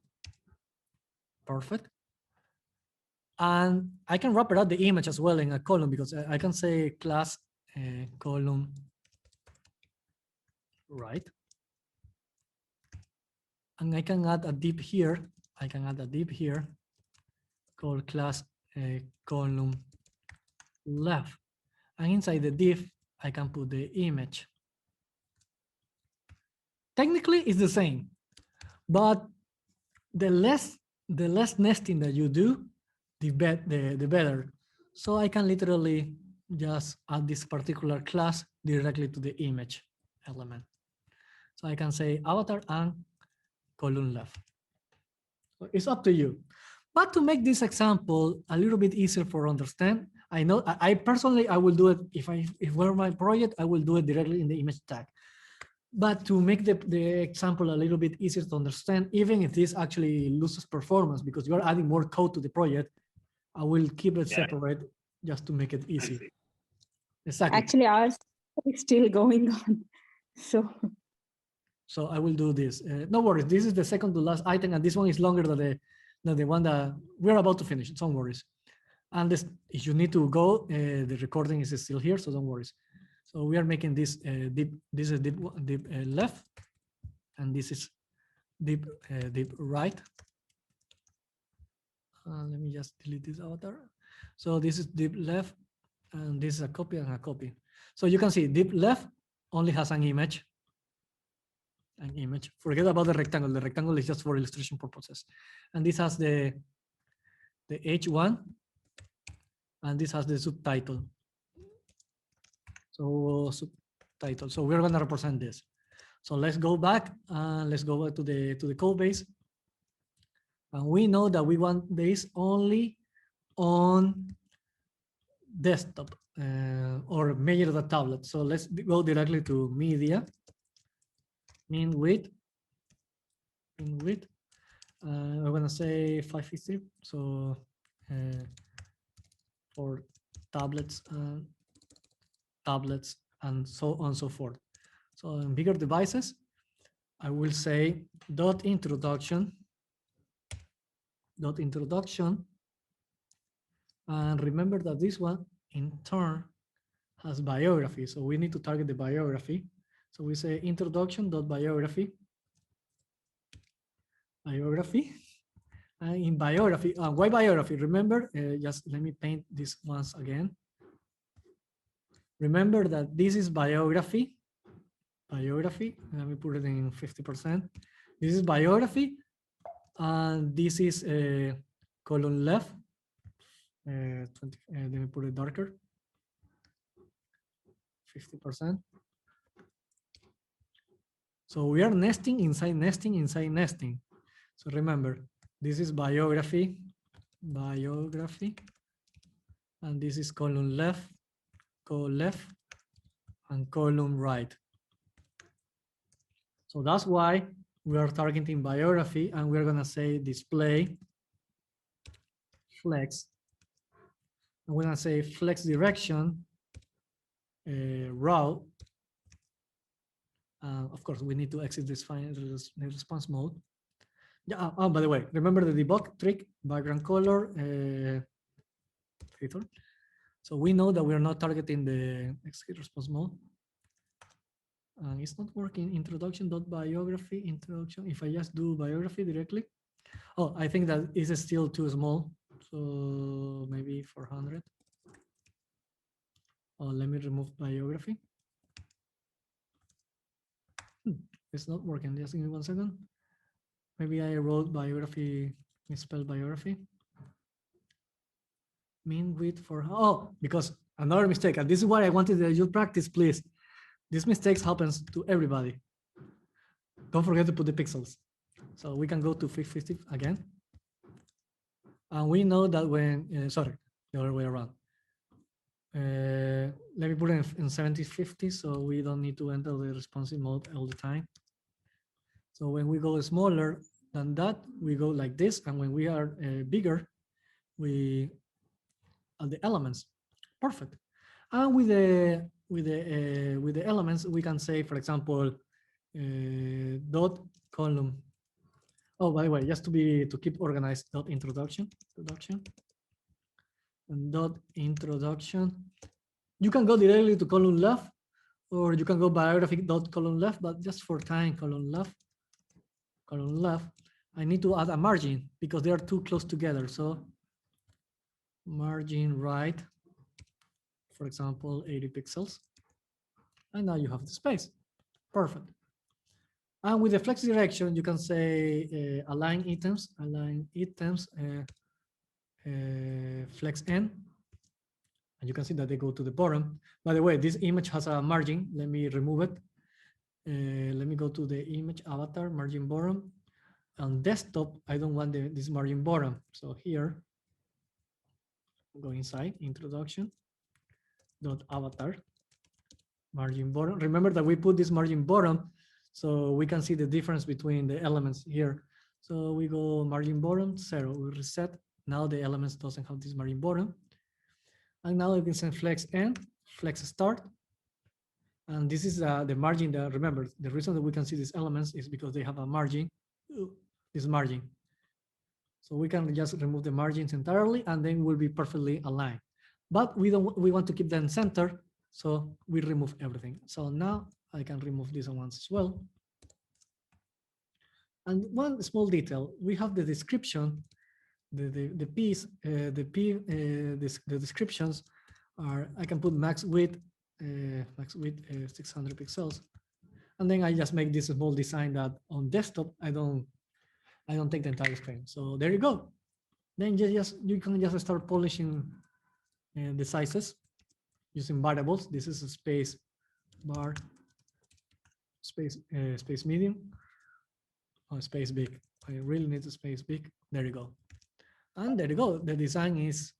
Perfect. And I can wrap it up the image as well in a column because I can say class column right. And I can add a div here. I can add a div here called class column left. And inside the div, I can put the image. Technically, it's the same, but the less nesting that you do, the better. So I can literally just add this particular class directly to the image element. So I can say avatar and column left. It's up to you. But to make this example a little bit easier for understand, I know I personally I will do it if were my project, I will do it directly in the image tag. But to make the example a little bit easier to understand, even if this actually loses performance because you are adding more code to the project, I will keep it separate just to make it easy. Exactly. Actually, ours is still going on. So I will do this. No worries. This is the second to last item, and this one is longer than the one that we're about to finish. Don't worry. And this, if you need to go, the recording is still here, so don't worry. So we are making this deep. This is deep left, and this is deep right. Let me just delete this avatar. So this is deep left, and this is a copy and a copy. So you can see deep left only has an image. An image. Forget about the rectangle. The rectangle is just for illustration purposes. And this has the H1, and this has the subtitle. So subtitle. So we're gonna represent this. So let's go back and let's go back to the code base. And we know that we want this only on desktop or measure the tablet. So let's go directly to media. Min width. I'm gonna say 550. So for tablets and so on and so forth. So in bigger devices, I will say dot introduction. And remember that this one in turn has biography. So we need to target the biography. So we say introduction.biography. And in biography, why biography? Remember, just let me paint this once again. Remember that this is biography. Let me put it in 50%. This is biography, and this is column left. 20, let me put it darker. 50%. So we are nesting inside nesting inside nesting. So remember, this is biography, and this is column left, and column right. So that's why we are targeting biography, and we're gonna say display flex. And we're gonna say flex direction route. Of course, we need to exit this response mode. Yeah. Oh, by the way, remember the debug trick, background color filter. So we know that we are not targeting the exit response mode. And it's not working. Introduction.biography introduction. If I just do biography directly, oh, I think that is still too small. So maybe 400. Oh, let me remove biography. It's not working. Just give me 1 second. Maybe I wrote biography, misspelled biography. Min width for, oh, because another mistake, and this is what I wanted you to practice, please. These mistakes happens to everybody. Don't forget to put the pixels. So we can go to 550 again. And we know that when, sorry, the other way around. Let me put it in 7050 so we don't need to enter the responsive mode all the time. So when we go smaller than that, we go like this, and when we are bigger, we add the elements. Perfect. And with the elements, we can say, for example, dot column. Oh, by the way, just to keep organized, dot introduction, and dot introduction. You can go directly to column left, or you can go biography dot column left, but just for time, column left. I need to add a margin because they are too close together. So margin right, for example, 80 pixels. And now you have the space. Perfect. And with the flex direction, you can say align items, flex n. And you can see that they go to the bottom. By the way, this image has a margin. Let me remove it. Let me go to the image avatar, margin bottom. On desktop, I don't want this margin bottom. So here, go inside introduction dot avatar margin bottom. Remember that we put this margin bottom so we can see the difference between the elements here. So we go margin bottom 0. We reset. Now the elements doesn't have this margin bottom. And now we can send flex end, flex start. And this is the margin that, remember, the reason that we can see these elements is because they have a margin, this margin. So we can just remove the margins entirely and then we'll be perfectly aligned. But we want to keep them centered, so we remove everything. So now I can remove these ones as well. And one small detail, we have the description, the descriptions are, I can put max width 600 pixels. And then I just make this small design that on desktop, I don't take the entire screen. So there you go. Then you can just start polishing the sizes using variables. This is a space bar, space medium, or space big. I really need a space big. There you go. And there you go. The design is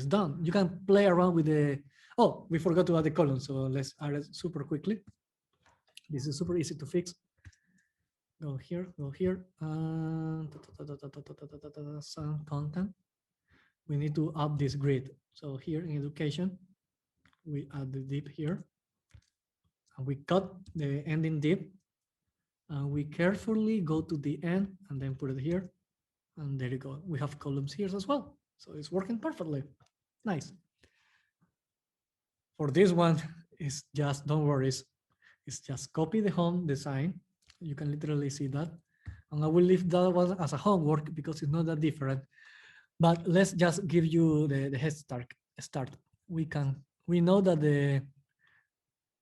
done. You can play around with the, oh, we forgot to add the column. So let's add it super quickly. This is super easy to fix. Go here, some content. We need to up this grid. So here in education, we add the div here. And we cut the ending div. And we carefully go to the end and then put it here. And there you go. We have columns here as well. So it's working perfectly. Nice. For this one, it's just, don't worry. It's just copy the home design. You can literally see that. And I will leave that one as a homework because it's not that different. But let's just give you the head start. We know that the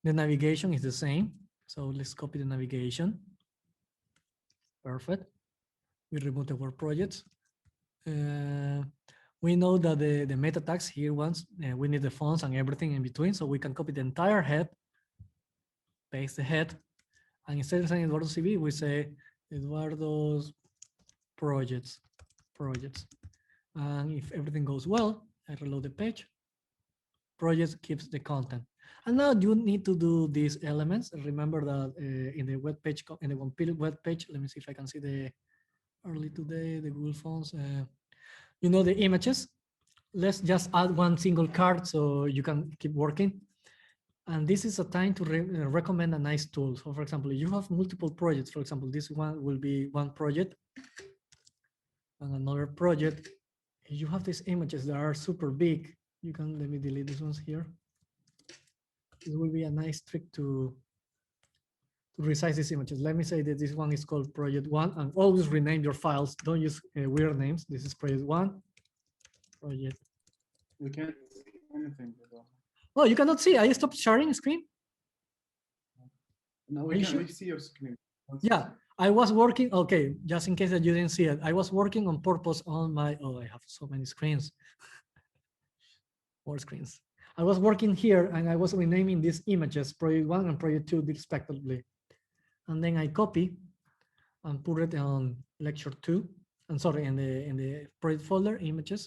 navigation is the same. So let's copy the navigation. Perfect. We remove the word projects. We know that the meta tags here once, we need the fonts and everything in between. So we can copy the entire head, paste the head. And instead of saying Eduardo CV, we say Eduardo's projects. And if everything goes well, I reload the page. Projects keeps the content. And now you need to do these elements. Remember that in the web page, in the one web page, let me see if I can see the early today, the Google Fonts. You know the images. Let's just add one single card so you can keep working. And this is a time to recommend a nice tool. So for example, if you have multiple projects, for example, this one will be one project and another project. If you have these images that are super big, you can, let me delete these ones here. This will be a nice trick to resize these images. Let me say that this one is called project 1 and always rename your files. Don't use weird names. This is project 1, project. We can't see anything. Oh, you cannot see. I stopped sharing screen. No, we can't see your screen. Yeah, I was working. Okay, just in case that you didn't see it, I was working on purpose on my. Oh, I have so many screens. More screens. I was working here and I was renaming these images, project 1 and project 2 respectively. And then I copy and put it on lecture 2. I'm sorry, in the project folder images,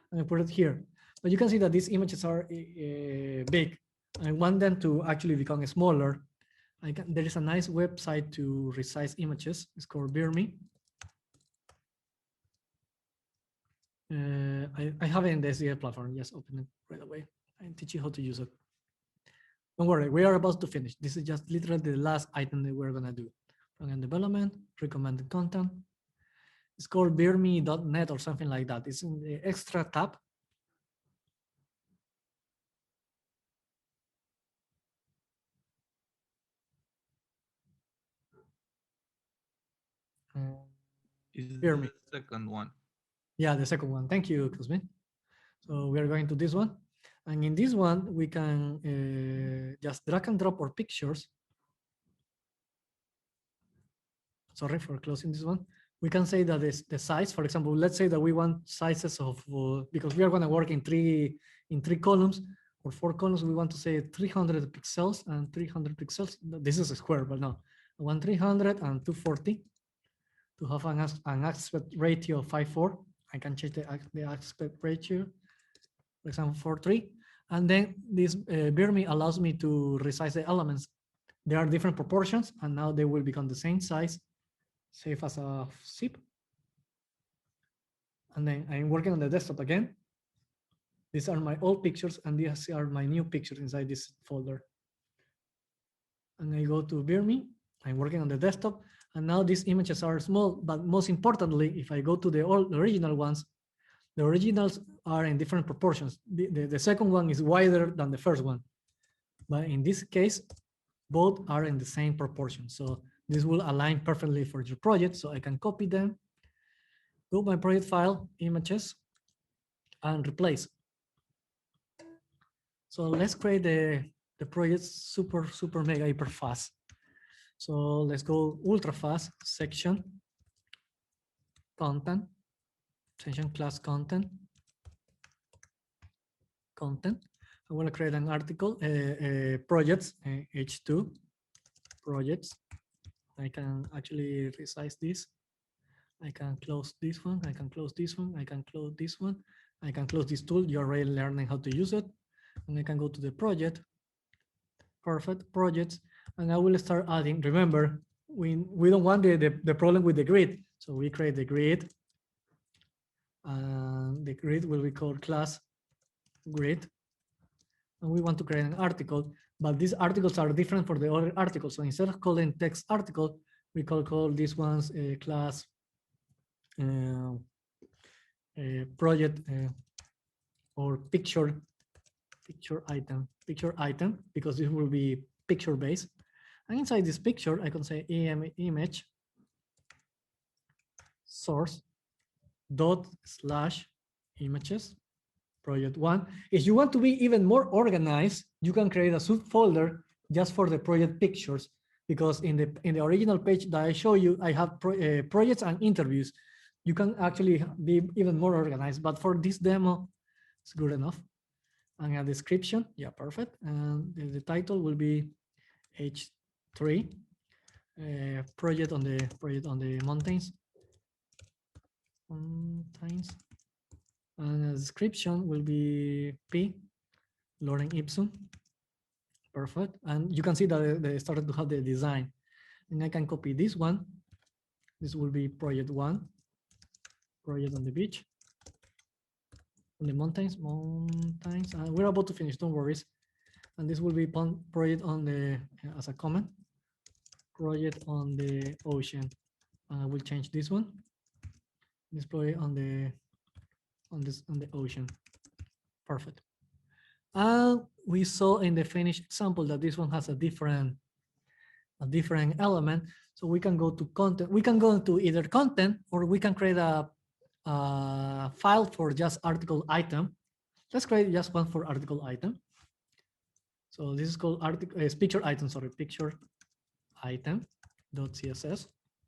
and I put it here. But you can see that these images are big. I want them to actually become smaller. There is a nice website to resize images. It's called Birme. I have it in the SDL platform. Just open it right away. I teach you how to use it. Don't worry, we are about to finish. This is just literally the last item that we're gonna do. Front-end development, recommended content. It's called birme.net or something like that. It's in the extra tab. Is Birme. the second one. Yeah, the second one. Thank you, Cosmin. So we are going to this one. And in this one, we can just drag and drop our pictures. Sorry for closing this one. We can say that the size, for example, let's say that we want sizes of, because we are going to work in three columns or 4 columns, we want to say 300 pixels and 300 pixels. This is a square, but no. I want 300 and 240. to have an aspect ratio of 5:4. I can change the aspect ratio, for example, 4:3. And then this BIRMI allows me to resize the elements. There are different proportions, and now they will become the same size, save as a zip. And then I'm working on the desktop again. These are my old pictures, and these are my new pictures inside this folder. And I go to BIRMI. I'm working on the desktop, and now these images are small, but most importantly, if I go to the original ones, the originals are in different proportions. The second one is wider than the first one. But in this case, both are in the same proportion. So this will align perfectly for your project. So I can copy them, go my project file, images, and replace. So let's create the project super mega hyper fast. So let's go ultra fast, section, content, section class content. I want to create an article, projects, H2, projects. I can actually resize this. I can close this one. I can close this one. I can close this one. I can close this tool. You're already learning how to use it. And I can go to the project. Perfect, projects. And I will start adding. Remember, we don't want the problem with the grid. So we create the grid. And the grid will be called class grid. And we want to create an article, but these articles are different for the other articles. So instead of calling text article, we call these ones a class project or picture item, because this will be picture based. And inside this picture, I can say image source dot slash images project 1. If you want to be even more organized, you can create a subfolder just for the project pictures, because in the original page that I show you, I have projects and interviews. You can actually be even more organized, but for this demo, it's good enough. And a description, yeah, perfect. And the title will be H3, project on the mountains. And a description will be P, Lorem Ipsum. Perfect. And you can see that they started to have the design. And I can copy this one. This will be project 1, project on the beach, on the mountains. We're about to finish, don't worry. And this will be project on the, as a comment, project on the ocean. And I will change this one. This project on the ocean. Perfect. And we saw in the finished example that this one has a different element. So we can go to content. We can go into either content, or we can create a file for just article item. Let's create just one for article item. So this is called picture item. Sorry, picture item.css.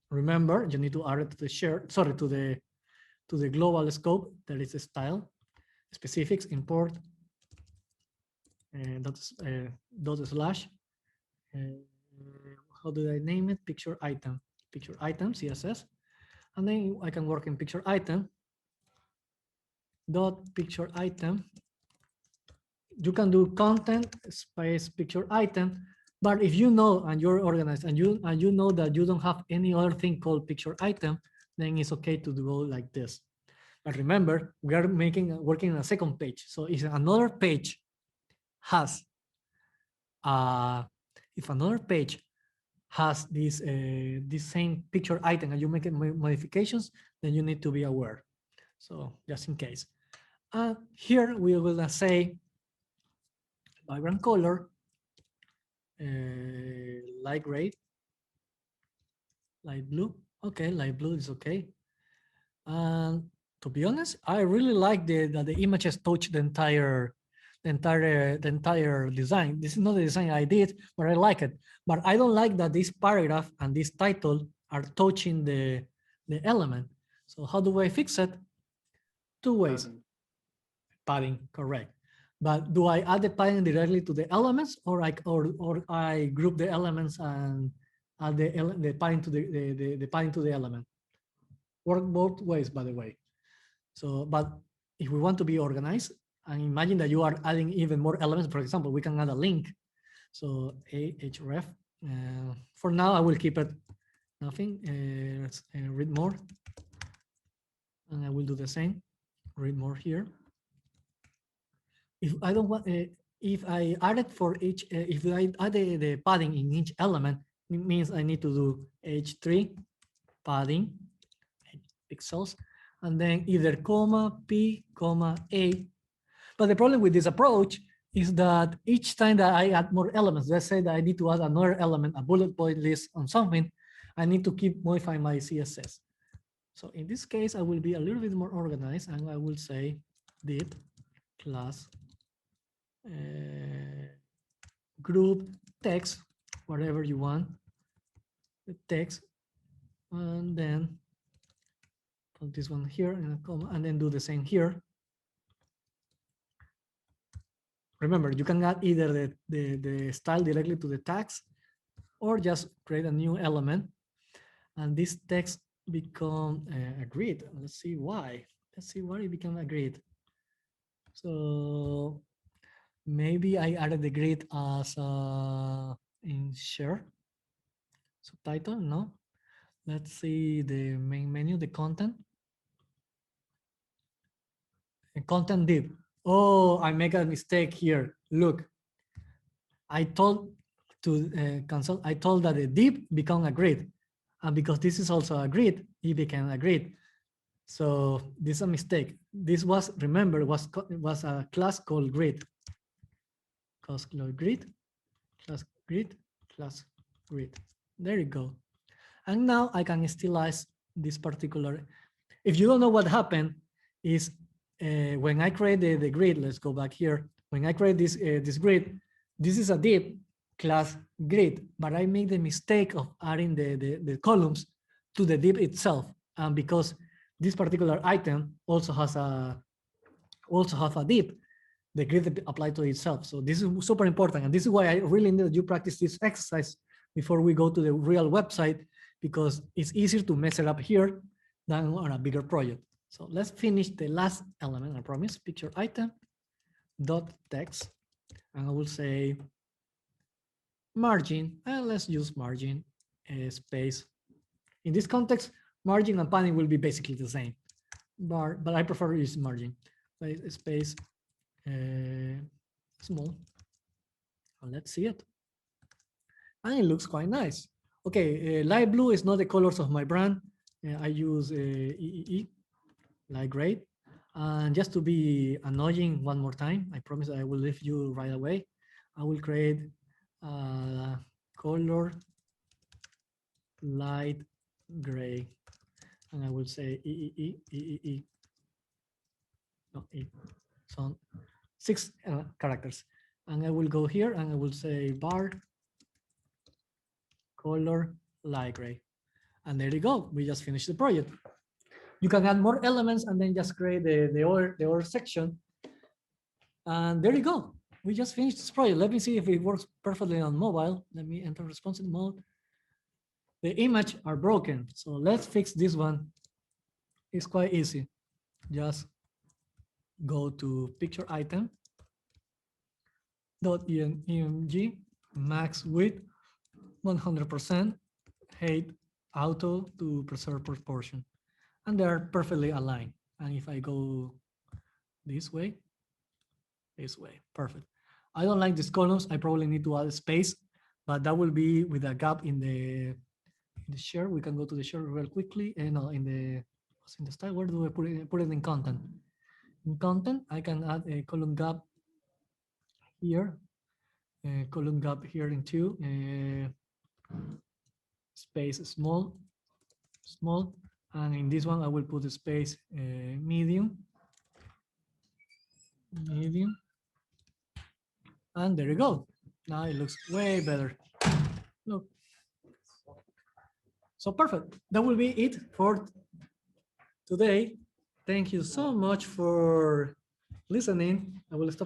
Remember, you need to add it to the share. Sorry, to the global scope. There is a style, specifics, import, dot slash. How do I name it? Picture item, CSS. And then I can work in picture item dot picture item. You can do content space picture item, but if you know and you're organized and you know that you don't have any other thing called picture item, then it's okay to go like this. But remember, we are working on a second page. So if another page has this same picture item and you make modifications, then you need to be aware. So just in case. Here we will say background color, light gray, light blue. Okay, light blue is okay. And to be honest, I really like that the images touch the entire design. This is not the design I did, but I like it. But I don't like that this paragraph and this title are touching the element. So how do I fix it? Two ways. Padding, correct. But do I add the padding directly to the elements, or I group the elements and add the padding to the padding to the element? work both ways, by the way. So, but if we want to be organized, and imagine that you are adding even more elements, for example, we can add a link. So ahref, for now, I will keep it nothing. Let's read more. And I will do the same, read more here. If I don't want, if I added for each, if I add the padding in each element, it means I need to do h3 padding, pixels, and then either comma, p, comma, a. But the problem with this approach is that each time that I add more elements, let's say that I need to add another element, a bullet point list on something, I need to keep modifying my CSS. So in this case, I will be a little bit more organized, and I will say div class group text, whatever you want, the text, and then put this one here and a comma, and then do the same here. Remember, you can add either the style directly to the tags, or just create a new element, and this text become a grid. Let's see why. Let's see why it became a grid. So maybe I added the grid as in share subtitle. No, let's see the main menu, the content, and content div. Oh, I make a mistake here. Look, I told to cancel. I told that the div become a grid, and because this is also a grid, it became a grid. So this is a mistake. This was, remember, was a class called grid. Class called grid, class grid, class grid. There you go. And now I can stylize this particular. If you don't know what happened, is when I create the grid. Let's go back here. When I create this grid, this is a div class grid, but I made the mistake of adding the columns to the div itself, and because this particular item also has a div, the grid applied to itself. So this is super important, and this is why I really need that you practice this exercise before we go to the real website, because it's easier to mess it up here than on a bigger project. So let's finish the last element. I promise. Picture item dot text, and I will say margin, and let's use margin space. In this context, margin and padding will be basically the same, but I prefer using margin. Space small. And let's see it. And it looks quite nice. Okay, light blue is not the colors of my brand. I use EEE, light gray. And just to be annoying one more time, I promise I will leave you right away. I will create color light gray, and I will say EEE. No, E. So 6 characters, and I will go here and I will say bar color light gray, and there you go. We just finished the project. You can add more elements and then just create the other section, and there you go. We just finished this project. Let me see if it works perfectly on mobile. Let me enter responsive mode. The image are broken, so let's fix this one. It's quite easy. Just go to picture item .img max width 100%, height auto to preserve proportion, and they are perfectly aligned. And if I go this way, perfect. I don't like these columns. I probably need to add a space, but that will be with a gap in the share. We can go to the share real quickly, and in the style. Where do I put it? Put it in content. In content, I can add a column gap here, a column gap here in 2, space small, and in this one I will put the space medium, and there you go. Now it looks way better. Look. So perfect. That will be it for today. Thank you so much for listening. I will stop